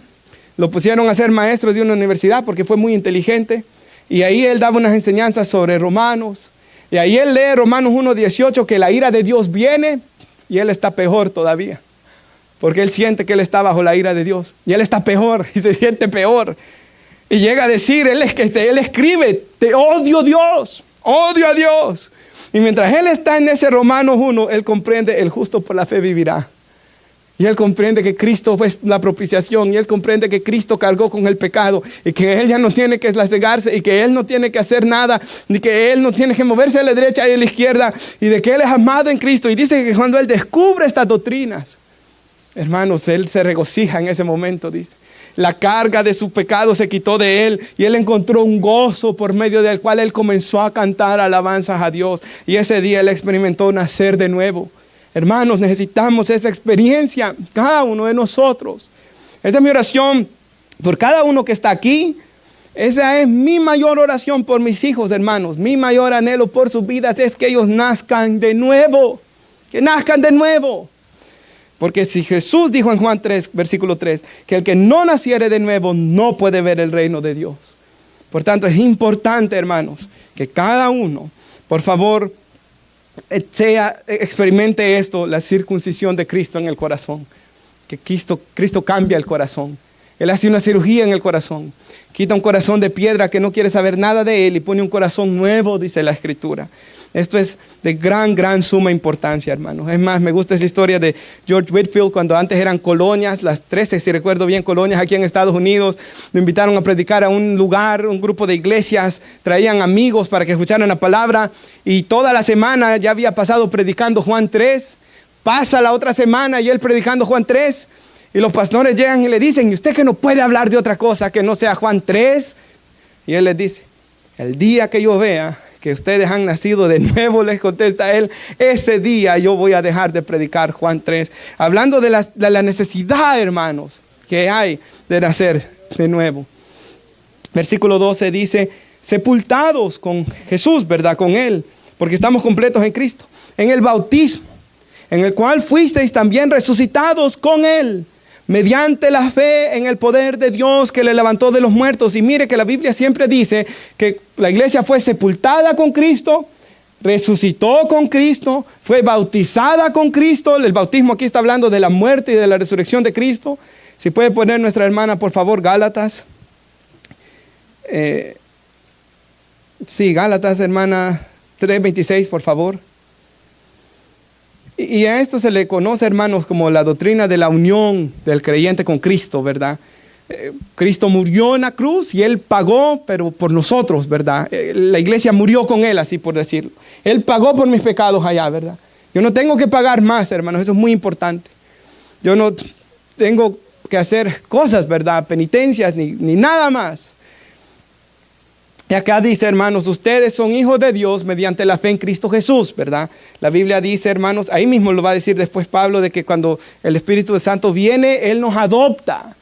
Lo pusieron a ser maestro de una universidad porque fue muy inteligente. Y ahí él daba unas enseñanzas sobre Romanos. Y ahí él lee Romanos 1:18, que la ira de Dios viene, y él está peor todavía. Porque él siente que él está bajo la ira de Dios. Y él está peor y se siente peor. Y llega a decir, él escribe, te odio Dios, odio a Dios. Y mientras él está en ese Romanos 1, él comprende, el justo por la fe vivirá. Y él comprende que Cristo fue la propiciación, y él comprende que Cristo cargó con el pecado, y que él ya no tiene que cegarse, y que él no tiene que hacer nada, ni que él no tiene que moverse a la derecha y a la izquierda, y de que él es amado en Cristo. Y dice que cuando él descubre estas doctrinas, hermanos, él se regocija en ese momento, dice. La carga de su pecado se quitó de él, y él encontró un gozo por medio del cual él comenzó a cantar alabanzas a Dios, y ese día él experimentó nacer de nuevo. Hermanos, necesitamos esa experiencia, cada uno de nosotros. Esa es mi oración por cada uno que está aquí. Esa es mi mayor oración por mis hijos, hermanos. Mi mayor anhelo por sus vidas es que ellos nazcan de nuevo. Que nazcan de nuevo. Porque si Jesús dijo en Juan 3, versículo 3, que el que no naciere de nuevo no puede ver el reino de Dios. Por tanto, es importante, hermanos, que cada uno, por favor, experimente esto, la circuncisión de Cristo en el corazón. Que Cristo cambia el corazón. Él hace una cirugía en el corazón. Quita un corazón de piedra que no quiere saber nada de él y pone un corazón nuevo, dice la Escritura. Esto es de gran suma importancia, hermanos. Es más, me gusta esa historia de George Whitefield, cuando antes eran colonias, las 13, si recuerdo bien, colonias aquí en Estados Unidos. Lo invitaron a predicar a un lugar, un grupo de iglesias, traían amigos para que escucharan la palabra, y toda la semana ya había pasado predicando Juan 3. Pasa la otra semana y él predicando Juan 3, y los pastores llegan y le dicen, ¿y usted que no puede hablar de otra cosa que no sea Juan 3? Y él les dice, el día que yo vea que ustedes han nacido de nuevo, les contesta él, ese día yo voy a dejar de predicar Juan 3. Hablando de la necesidad, hermanos, que hay de nacer de nuevo. Versículo 12 dice, sepultados con Jesús, ¿verdad? Con él, porque estamos completos en Cristo. En el bautismo, en el cual fuisteis también resucitados con él, mediante la fe en el poder de Dios que le levantó de los muertos. Y mire que la Biblia siempre dice que la iglesia fue sepultada con Cristo resucitó con Cristo, fue bautizada con Cristo. El bautismo aquí está hablando de la muerte y de la resurrección de Cristo. Si puede poner nuestra hermana, por favor, Gálatas. Sí, Gálatas, hermana, 3:26, por favor. Y a esto se le conoce, hermanos, como la doctrina de la unión del creyente con Cristo, ¿verdad? Cristo murió en la cruz y Él pagó, pero por nosotros, ¿verdad? La iglesia murió con Él, así por decirlo. Él pagó por mis pecados allá, ¿verdad? Yo no tengo que pagar más, hermanos, eso es muy importante. Yo no tengo que hacer cosas, ¿verdad? Penitencias, ni nada más. Y acá dice, hermanos, ustedes son hijos de Dios mediante la fe en Cristo Jesús, ¿verdad? La Biblia dice, hermanos, ahí mismo lo va a decir después Pablo, de que cuando el Espíritu Santo viene, Él nos adopta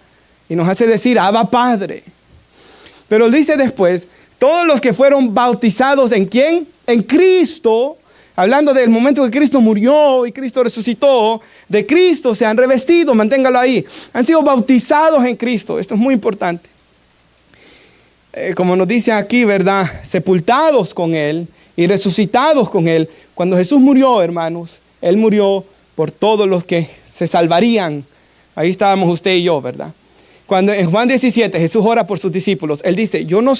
y nos hace decir, Abba Padre. Pero dice después, todos los que fueron bautizados, ¿en quién? En Cristo, hablando del momento que Cristo murió y Cristo resucitó, de Cristo se han revestido, manténgalo ahí. Han sido bautizados en Cristo, esto es muy importante. Como nos dice aquí, ¿verdad? Sepultados con Él y resucitados con Él. Cuando Jesús murió, hermanos, Él murió por todos los que se salvarían. Ahí estábamos usted y yo, ¿verdad? Cuando en Juan 17 Jesús ora por sus discípulos, Él dice, yo no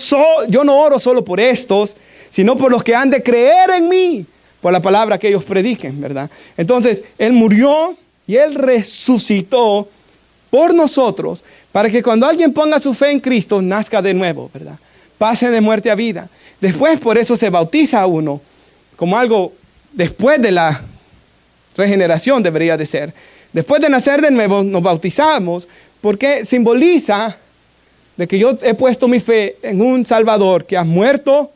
oro solo por estos, sino por los que han de creer en mí, por la palabra que ellos prediquen, ¿verdad? Entonces, Él murió y Él resucitó por nosotros, para que cuando alguien ponga su fe en Cristo, nazca de nuevo, ¿verdad? Pase de muerte a vida. Después, por eso se bautiza a uno, como algo después de la regeneración debería de ser. Después de nacer de nuevo, nos bautizamos, porque simboliza de que yo he puesto mi fe en un Salvador que ha muerto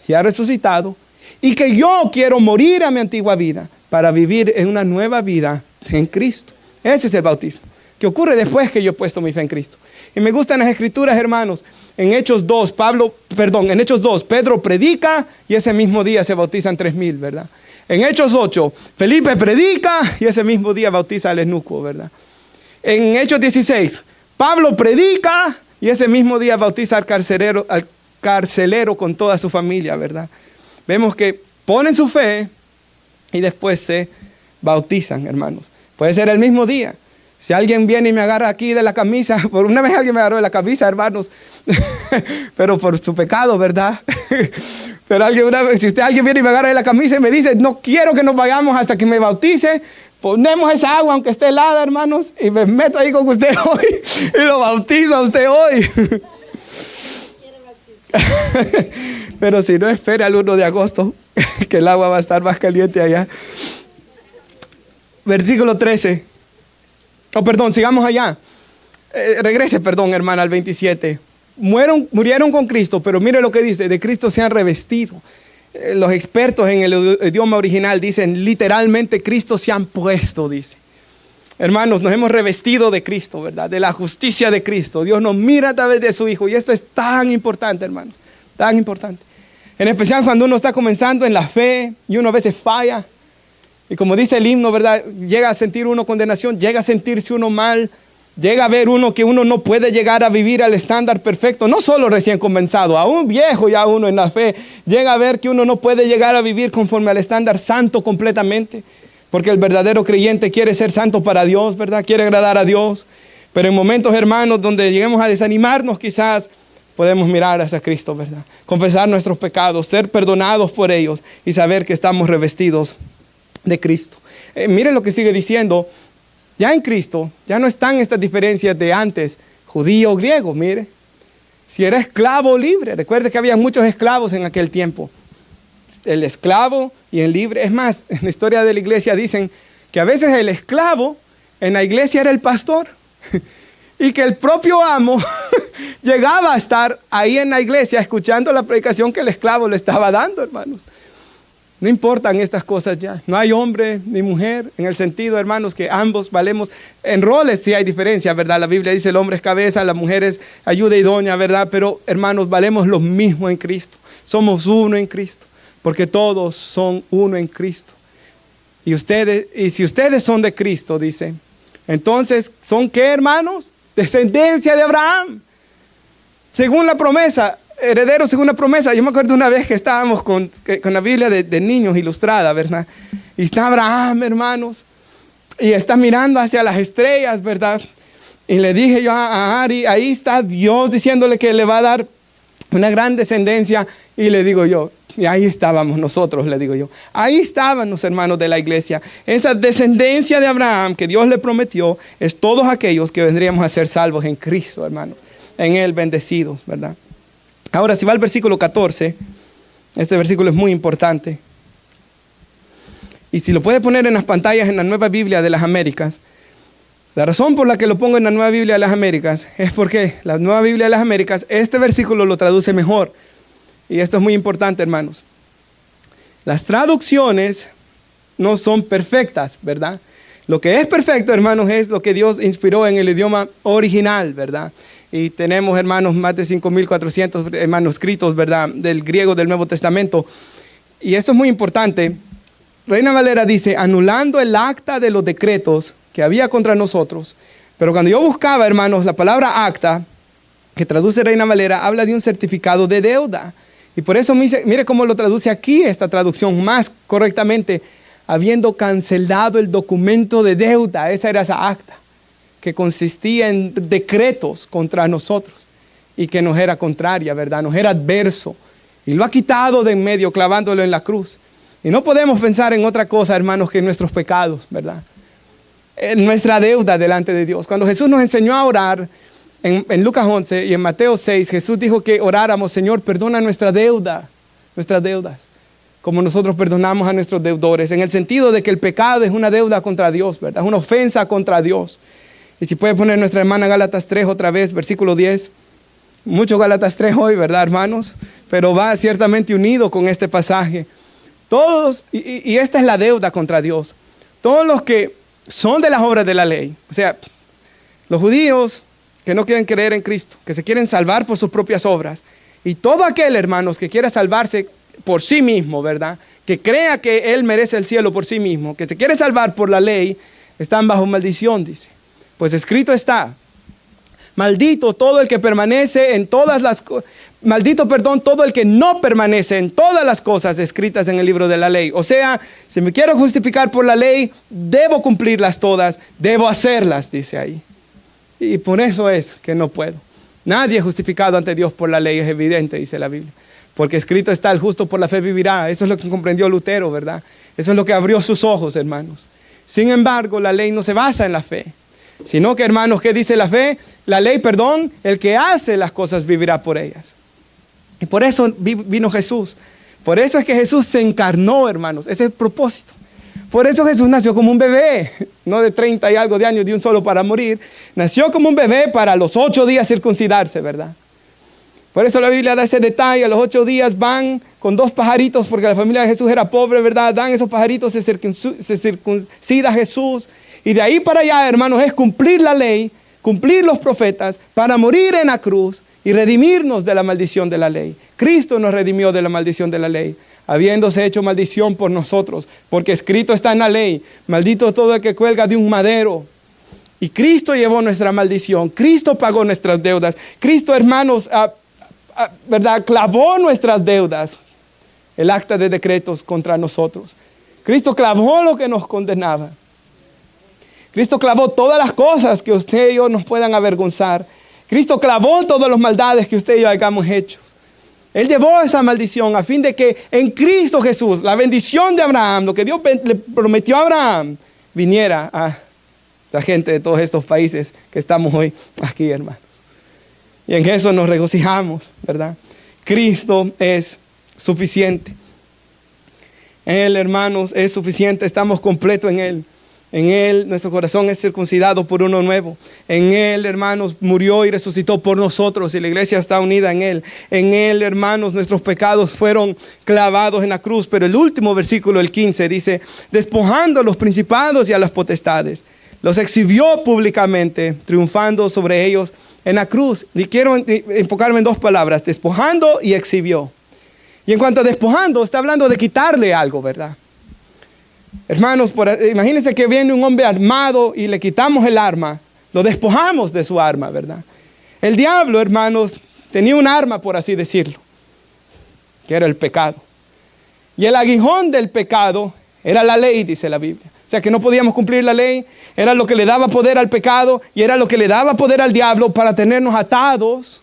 y ha resucitado, y que yo quiero morir a mi antigua vida para vivir en una nueva vida en Cristo. Ese es el bautismo, que ocurre después que yo he puesto mi fe en Cristo. Y me gustan las escrituras, hermanos. En Hechos 2, Pedro predica y ese mismo día se bautizan 3,000, ¿verdad? En Hechos 8, Felipe predica y ese mismo día bautiza al eunuco, ¿verdad? En Hechos 16, Pablo predica y ese mismo día bautiza al carcelero con toda su familia, ¿verdad? Vemos que ponen su fe y después se bautizan, hermanos. Puede ser el mismo día. Si alguien viene y me agarra aquí de la camisa, por una vez alguien me agarró de la camisa, hermanos, pero por su pecado, ¿verdad? Pero alguien viene y me agarra de la camisa y me dice, no quiero que nos vayamos hasta que me bautice, ponemos esa agua aunque esté helada, hermanos, y me meto ahí con usted hoy y lo bautizo a usted hoy. Pero si no, espere al 1 de agosto, que el agua va a estar más caliente allá. Versículo 13. Sigamos allá. Regrese, hermana, al 27. Murieron con Cristo, pero mire lo que dice, de Cristo se han revestido. Los expertos en el idioma original dicen literalmente Cristo se han puesto, dice. Hermanos, nos hemos revestido de Cristo, ¿verdad? De la justicia de Cristo. Dios nos mira a través de su Hijo y esto es tan importante, hermanos, tan importante. En especial cuando uno está comenzando en la fe y uno a veces falla. Y como dice el himno, ¿verdad? Llega a sentir uno condenación, llega a sentirse uno mal, llega a ver uno que uno no puede llegar a vivir al estándar perfecto, no solo recién comenzado, aún viejo ya uno en la fe, llega a ver que uno no puede llegar a vivir conforme al estándar santo completamente, porque el verdadero creyente quiere ser santo para Dios, ¿verdad? Quiere agradar a Dios, pero en momentos, hermanos, donde lleguemos a desanimarnos quizás, podemos mirar hacia Cristo, ¿verdad? Confesar nuestros pecados, ser perdonados por ellos y saber que estamos revestidos de Cristo. Mire lo que sigue diciendo. Ya en Cristo ya no están estas diferencias de antes, judío o griego. Mire, si era esclavo o libre, recuerde que había muchos esclavos en aquel tiempo, el esclavo y el libre. Es más, en la historia de la iglesia dicen que a veces el esclavo en la iglesia era el pastor y que el propio amo llegaba a estar ahí en la iglesia escuchando la predicación que el esclavo le estaba dando, hermanos. No importan estas cosas ya. No hay hombre ni mujer en el sentido, hermanos, que ambos valemos. En roles sí hay diferencia, ¿verdad? La Biblia dice el hombre es cabeza, la mujer es ayuda idónea, ¿verdad? Pero, hermanos, valemos lo mismo en Cristo. Somos uno en Cristo, porque todos son uno en Cristo. Y si ustedes son de Cristo, dice, entonces, ¿son qué, hermanos? Descendencia de Abraham. Según la promesa, herederos según la promesa. Yo me acuerdo una vez que estábamos con la Biblia de niños ilustrada, ¿verdad? Y está Abraham, hermanos, y está mirando hacia las estrellas, ¿verdad? Y le dije yo a Ari, ahí está Dios diciéndole que le va a dar una gran descendencia. Y le digo yo, y ahí estábamos nosotros, le digo yo. Ahí estaban los hermanos de la iglesia. Esa descendencia de Abraham que Dios le prometió es todos aquellos que vendríamos a ser salvos en Cristo, hermanos. En Él bendecidos, ¿verdad? Ahora, si va al versículo 14, este versículo es muy importante. Y si lo puede poner en las pantallas en la Nueva Biblia de las Américas. La razón por la que lo pongo en la Nueva Biblia de las Américas es porque la Nueva Biblia de las Américas, este versículo lo traduce mejor. Y esto es muy importante, hermanos. Las traducciones no son perfectas, ¿verdad? Lo que es perfecto, hermanos, es lo que Dios inspiró en el idioma original, ¿verdad? Y tenemos, hermanos, más de 5.400 manuscritos, ¿verdad? Del griego del Nuevo Testamento. Y esto es muy importante. Reina Valera dice, anulando el acta de los decretos que había contra nosotros. Pero cuando yo buscaba, hermanos, la palabra acta, que traduce Reina Valera, habla de un certificado de deuda. Y por eso mire cómo lo traduce aquí esta traducción más correctamente, habiendo cancelado el documento de deuda. Esa era esa acta, que consistía en decretos contra nosotros y que nos era contraria, ¿verdad? Nos era adverso. Y lo ha quitado de en medio, clavándolo en la cruz. Y no podemos pensar en otra cosa, hermanos, que en nuestros pecados, ¿verdad? En nuestra deuda delante de Dios. Cuando Jesús nos enseñó a orar, en Lucas 11 y en Mateo 6, Jesús dijo que oráramos, Señor, perdona nuestra deuda, nuestras deudas, como nosotros perdonamos a nuestros deudores, en el sentido de que el pecado es una deuda contra Dios, ¿verdad? Es una ofensa contra Dios. Y si puede poner nuestra hermana Gálatas 3 otra vez, versículo 10. Mucho Gálatas 3 hoy, ¿verdad, hermanos? Pero va ciertamente unido con este pasaje. Todos, y esta es la deuda contra Dios, todos los que son de las obras de la ley, o sea, los judíos que no quieren creer en Cristo, que se quieren salvar por sus propias obras, y todo aquel, hermanos, que quiera salvarse por sí mismo, ¿verdad? Que crea que él merece el cielo por sí mismo, que se quiere salvar por la ley, están bajo maldición, dice. Pues escrito está, maldito todo el que permanece en todas las cosas, todo el que no permanece en todas las cosas escritas en el libro de la ley. O sea, si me quiero justificar por la ley, debo cumplirlas todas, debo hacerlas, dice ahí. Y por eso es que no puedo. Nadie es justificado ante Dios por la ley, es evidente, dice la Biblia. Porque escrito está, el justo por la fe vivirá. Eso es lo que comprendió Lutero, ¿verdad? Eso es lo que abrió sus ojos, hermanos. Sin embargo, la ley no se basa en la fe. Sino que, hermanos, ¿qué dice la fe? La ley, perdón, el que hace las cosas vivirá por ellas. Y por eso vino Jesús. Por eso es que Jesús se encarnó, hermanos. Ese es el propósito. Por eso Jesús nació como un bebé, no de 30 y algo de años, de un solo para morir. Nació como un bebé para a los 8 días circuncidarse, ¿verdad? Por eso la Biblia da ese detalle. A los 8 días van con 2 pajaritos, porque la familia de Jesús era pobre, ¿verdad? Dan esos pajaritos, se circuncida Jesús. Y de ahí para allá, hermanos, es cumplir la ley, cumplir los profetas, para morir en la cruz y redimirnos de la maldición de la ley. Cristo nos redimió de la maldición de la ley, habiéndose hecho maldición por nosotros, porque escrito está en la ley, maldito todo el que cuelga de un madero. Y Cristo llevó nuestra maldición, Cristo pagó nuestras deudas, Cristo, hermanos, ¿verdad? Clavó nuestras deudas, el acta de decretos contra nosotros. Cristo clavó lo que nos condenaba. Cristo clavó todas las cosas que usted y yo nos puedan avergonzar. Cristo clavó todas las maldades que usted y yo hayamos hecho. Él llevó esa maldición a fin de que en Cristo Jesús, la bendición de Abraham, lo que Dios le prometió a Abraham, viniera a la gente de todos estos países que estamos hoy aquí, hermanos. Y en eso nos regocijamos, ¿verdad? Cristo es suficiente. Él, hermanos, es suficiente. Estamos completos en Él. En Él nuestro corazón es circuncidado por uno nuevo. En Él, hermanos, murió y resucitó por nosotros y la iglesia está unida en Él. En Él, hermanos, nuestros pecados fueron clavados en la cruz. Pero el último versículo, el 15, dice, despojando a los principados y a las potestades, los exhibió públicamente, triunfando sobre ellos en la cruz. Y quiero enfocarme en 2 palabras, despojando y exhibió. Y en cuanto a despojando, está hablando de quitarle algo, ¿verdad? Hermanos, imagínense que viene un hombre armado y le quitamos el arma, lo despojamos de su arma, ¿verdad? El diablo, hermanos, tenía un arma, por así decirlo, que era el pecado. Y el aguijón del pecado era la ley, dice la Biblia. O sea que no podíamos cumplir la ley, era lo que le daba poder al pecado y era lo que le daba poder al diablo para tenernos atados.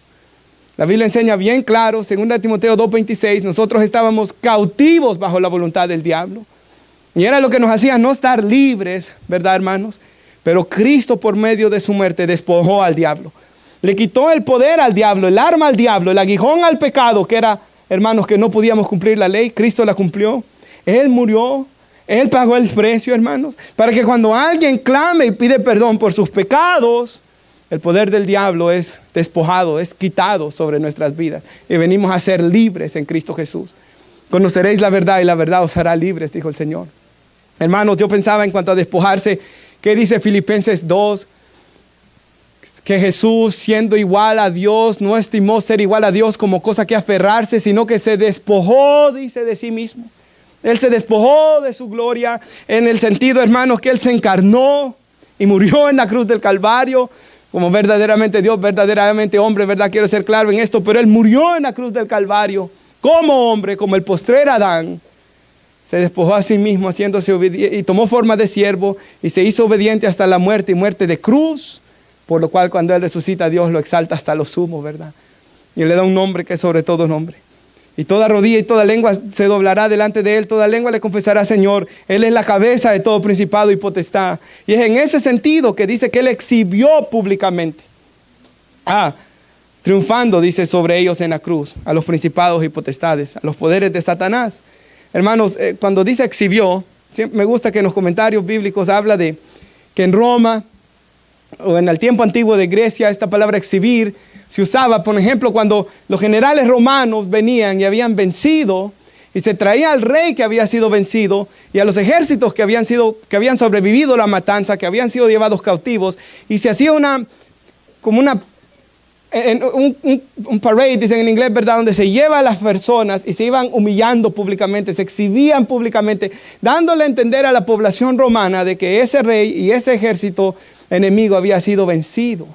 La Biblia enseña bien claro, 2 Timoteo 2:26, nosotros estábamos cautivos bajo la voluntad del diablo. Y era lo que nos hacía no estar libres, ¿verdad, hermanos? Pero Cristo, por medio de su muerte, despojó al diablo. Le quitó el poder al diablo, el arma al diablo, el aguijón al pecado, que era, hermanos, que no podíamos cumplir la ley. Cristo la cumplió. Él murió. Él pagó el precio, hermanos, para que cuando alguien clame y pide perdón por sus pecados, el poder del diablo es despojado, es quitado sobre nuestras vidas. Y venimos a ser libres en Cristo Jesús. Conoceréis la verdad y la verdad os hará libres, dijo el Señor. Hermanos, yo pensaba en cuanto a despojarse, ¿qué dice Filipenses 2? Que Jesús, siendo igual a Dios, no estimó ser igual a Dios como cosa que aferrarse, sino que se despojó, dice, de sí mismo. Él se despojó de su gloria en el sentido, hermanos, que Él se encarnó y murió en la cruz del Calvario como verdaderamente Dios, verdaderamente hombre, ¿verdad? Quiero ser claro en esto, pero Él murió en la cruz del Calvario como hombre, como el postrer Adán. Se despojó a sí mismo haciéndose obediente y tomó forma de siervo y se hizo obediente hasta la muerte y muerte de cruz, por lo cual cuando Él resucita, Dios lo exalta hasta lo sumo, ¿verdad? Y le da un nombre que es sobre todo nombre. Y toda rodilla y toda lengua se doblará delante de Él. Toda lengua le confesará, Señor, Él es la cabeza de todo principado y potestad. Y es en ese sentido que dice que Él exhibió públicamente. Triunfando, dice, sobre ellos en la cruz, a los principados y potestades, a los poderes de Satanás. Hermanos, cuando dice exhibió, me gusta que en los comentarios bíblicos habla de que en Roma o en el tiempo antiguo de Grecia, esta palabra exhibir se usaba, por ejemplo, cuando los generales romanos venían y habían vencido y se traía al rey que había sido vencido y a los ejércitos que habían sobrevivido la matanza, que habían sido llevados cautivos, y se hacía un parade, dicen en inglés, ¿verdad? Donde se lleva a las personas y se iban humillando públicamente, se exhibían públicamente, dándole a entender a la población romana de que ese rey y ese ejército enemigo había sido vencido.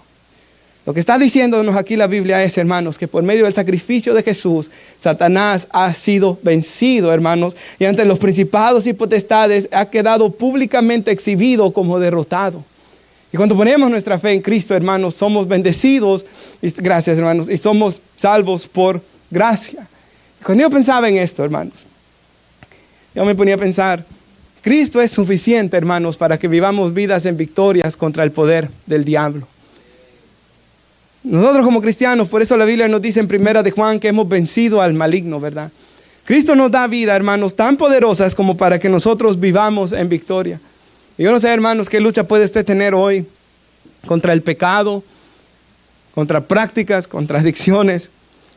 Lo que está diciéndonos aquí la Biblia es, hermanos, que por medio del sacrificio de Jesús, Satanás ha sido vencido, hermanos, y ante los principados y potestades ha quedado públicamente exhibido como derrotado. Y cuando ponemos nuestra fe en Cristo, hermanos, somos bendecidos, y gracias, hermanos, y somos salvos por gracia. Y cuando yo pensaba en esto, hermanos, yo me ponía a pensar, Cristo es suficiente, hermanos, para que vivamos vidas en victorias contra el poder del diablo. Nosotros como cristianos, por eso la Biblia nos dice en 1 de Juan que hemos vencido al maligno, ¿verdad? Cristo nos da vida, hermanos, tan poderosas como para que nosotros vivamos en victoria. Y yo no sé, hermanos, qué lucha puede usted tener hoy contra el pecado, contra prácticas, contra adicciones,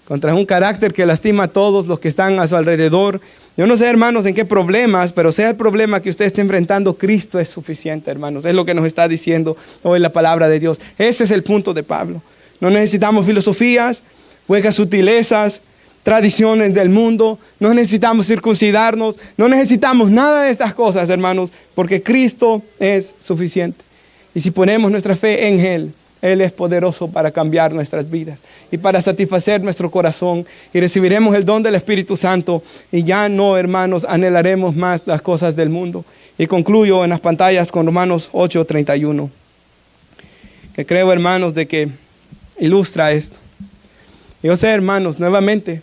contra un carácter que lastima a todos los que están a su alrededor. Yo no sé, hermanos, en qué problemas, pero sea el problema que usted esté enfrentando, Cristo es suficiente, hermanos. Es lo que nos está diciendo hoy la palabra de Dios. Ese es el punto de Pablo. No necesitamos filosofías, huecas sutilezas, tradiciones del mundo. No necesitamos circuncidarnos. No necesitamos nada de estas cosas, hermanos, porque Cristo es suficiente. Y si ponemos nuestra fe en Él, Él es poderoso para cambiar nuestras vidas y para satisfacer nuestro corazón. Y recibiremos el don del Espíritu Santo y ya no, hermanos, anhelaremos más las cosas del mundo. Y concluyo en las pantallas con Romanos 8:31, que creo, hermanos, de que ilustra esto. Yo sé, hermanos, nuevamente,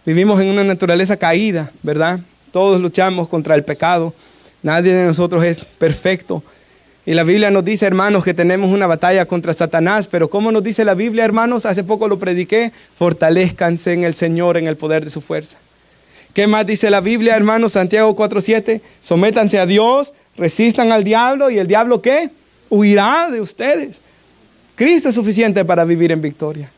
vivimos en una naturaleza caída, ¿verdad? Todos luchamos contra el pecado. Nadie de nosotros es perfecto. Y la Biblia nos dice, hermanos, que tenemos una batalla contra Satanás. Pero ¿cómo nos dice la Biblia, hermanos? Hace poco lo prediqué. Fortalezcanse en el Señor, en el poder de su fuerza. ¿Qué más dice la Biblia, hermanos? Santiago 4:7. Sométanse a Dios, resistan al diablo. ¿Y el diablo qué? Huirá de ustedes. Cristo es suficiente para vivir en victoria.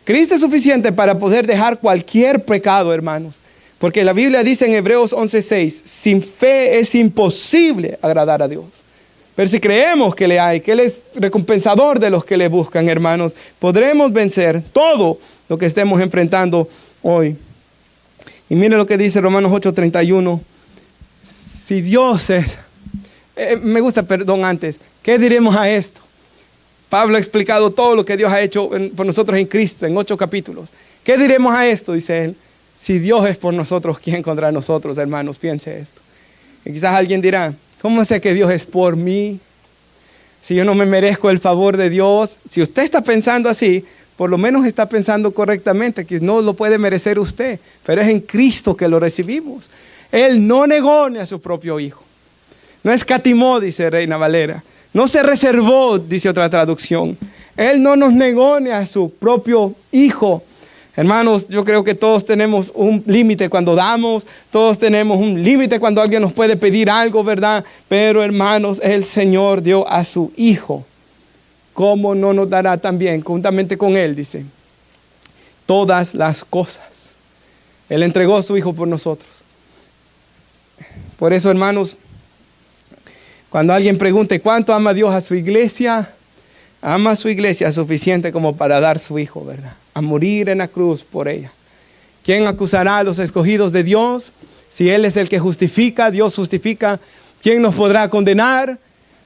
Cristo es suficiente para poder dejar cualquier pecado, hermanos. Porque la Biblia dice en Hebreos 11:6, sin fe es imposible agradar a Dios. Pero si creemos que le hay, que Él es recompensador de los que le buscan, hermanos, podremos vencer todo lo que estemos enfrentando hoy. Y mire lo que dice Romanos 8:31. Si Dios es... me gusta, perdón, antes. ¿Qué diremos a esto? Pablo ha explicado todo lo que Dios ha hecho por nosotros en Cristo en 8 capítulos. ¿Qué diremos a esto? Dice él. Si Dios es por nosotros, ¿quién contra nosotros, hermanos? Piense esto. Y quizás alguien dirá, ¿cómo sé que Dios es por mí? Si yo no me merezco el favor de Dios. Si usted está pensando así, por lo menos está pensando correctamente, que no lo puede merecer usted, pero es en Cristo que lo recibimos. Él no negó ni a su propio Hijo. No escatimó, dice Reina Valera. No se reservó, dice otra traducción. Él no nos negó ni a su propio Hijo. Hermanos, yo creo que todos tenemos un límite cuando damos, todos tenemos un límite cuando alguien nos puede pedir algo, ¿verdad? Pero hermanos, el Señor dio a su Hijo. ¿Cómo no nos dará también, juntamente con Él, dice, todas las cosas? Él entregó a su Hijo por nosotros. Por eso, hermanos, cuando alguien pregunte cuánto ama Dios a su iglesia, ama a su iglesia suficiente como para dar su Hijo, ¿verdad? A morir en la cruz por ella. ¿Quién acusará a los escogidos de Dios? Si Él es el que justifica, Dios justifica. ¿Quién nos podrá condenar?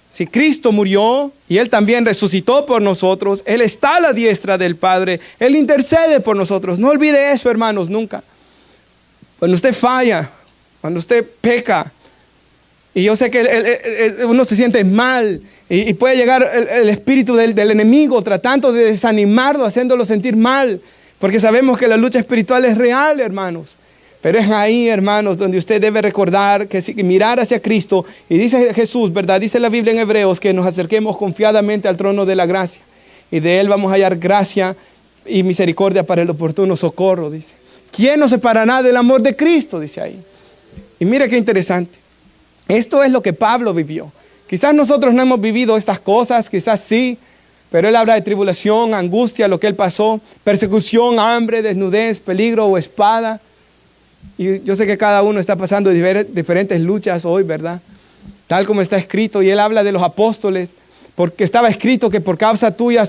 Si Cristo murió y Él también resucitó por nosotros, Él está a la diestra del Padre, Él intercede por nosotros. No olvide eso, hermanos, nunca. Cuando usted falla, cuando usted peca, y yo sé que uno se siente mal y puede llegar el espíritu del enemigo tratando de desanimarlo, haciéndolo sentir mal, porque sabemos que la lucha espiritual es real, hermanos. Pero es ahí, hermanos, donde usted debe recordar que mirar hacia Cristo. Y dice Jesús, ¿verdad? Dice la Biblia en Hebreos que nos acerquemos confiadamente al trono de la gracia. Y de Él vamos a hallar gracia y misericordia para el oportuno socorro, dice. ¿Quién nos separará del amor de Cristo? Dice ahí. Y mire qué interesante. Esto es lo que Pablo vivió. Quizás nosotros no hemos vivido estas cosas, quizás sí, pero él habla de tribulación, angustia, lo que él pasó, persecución, hambre, desnudez, peligro o espada. Y yo sé que cada uno está pasando diferentes luchas hoy, ¿verdad? Tal como está escrito, y él habla de los apóstoles, porque estaba escrito que por causa tuya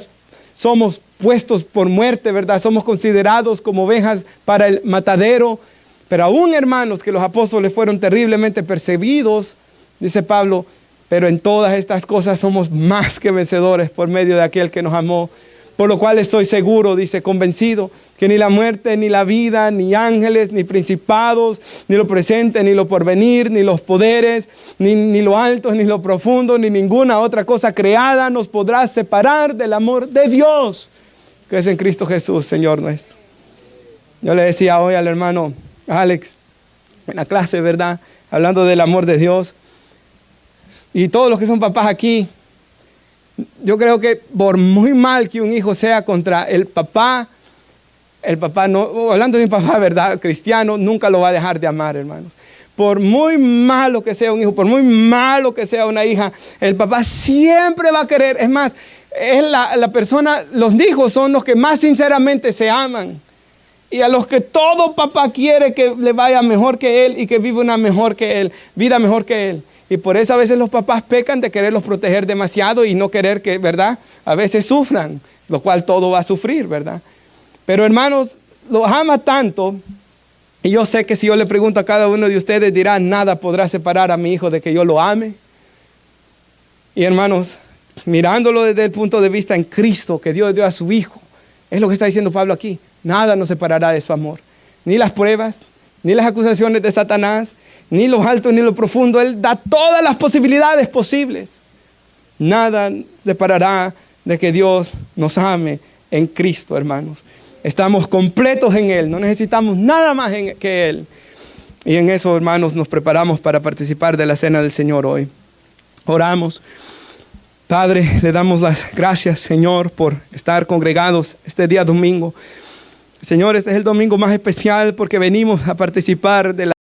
somos puestos por muerte, ¿verdad? Somos considerados como ovejas para el matadero. Pero aún, hermanos, que los apóstoles fueron terriblemente perseguidos, dice Pablo, pero en todas estas cosas somos más que vencedores por medio de aquel que nos amó. Por lo cual estoy seguro, dice, convencido, que ni la muerte, ni la vida, ni ángeles, ni principados, ni lo presente, ni lo porvenir, ni los poderes, ni lo alto, ni lo profundo, ni ninguna otra cosa creada nos podrá separar del amor de Dios, que es en Cristo Jesús, Señor nuestro. Yo le decía hoy al hermano Alex, en la clase, ¿verdad? Hablando del amor de Dios. Y todos los que son papás aquí, yo creo que por muy mal que un hijo sea contra el papá no, hablando de un papá, ¿verdad? Cristiano, nunca lo va a dejar de amar, hermanos. Por muy malo que sea un hijo, por muy malo que sea una hija, el papá siempre va a querer. Es más, es la persona, los hijos son los que más sinceramente se aman. Y a los que todo papá quiere que le vaya mejor que él y que viva una vida mejor que él. Y por eso a veces los papás pecan de quererlos proteger demasiado y no querer que, ¿verdad? A veces sufran, lo cual todo va a sufrir, ¿verdad? Pero hermanos, los ama tanto. Y yo sé que si yo le pregunto a cada uno de ustedes, dirá, nada podrá separar a mi hijo de que yo lo ame. Y hermanos, mirándolo desde el punto de vista en Cristo, que Dios dio a su Hijo, es lo que está diciendo Pablo aquí. Nada nos separará de su amor. Ni las pruebas, ni las acusaciones de Satanás, ni lo alto, ni lo profundo. Él da todas las posibilidades posibles. Nada separará de que Dios nos ame en Cristo, hermanos. Estamos completos en Él. No necesitamos nada más que Él. Y en eso, hermanos, nos preparamos para participar de la cena del Señor hoy. Oramos. Padre, le damos las gracias, Señor, por estar congregados este día domingo. Señor, este es el domingo más especial porque venimos a participar de la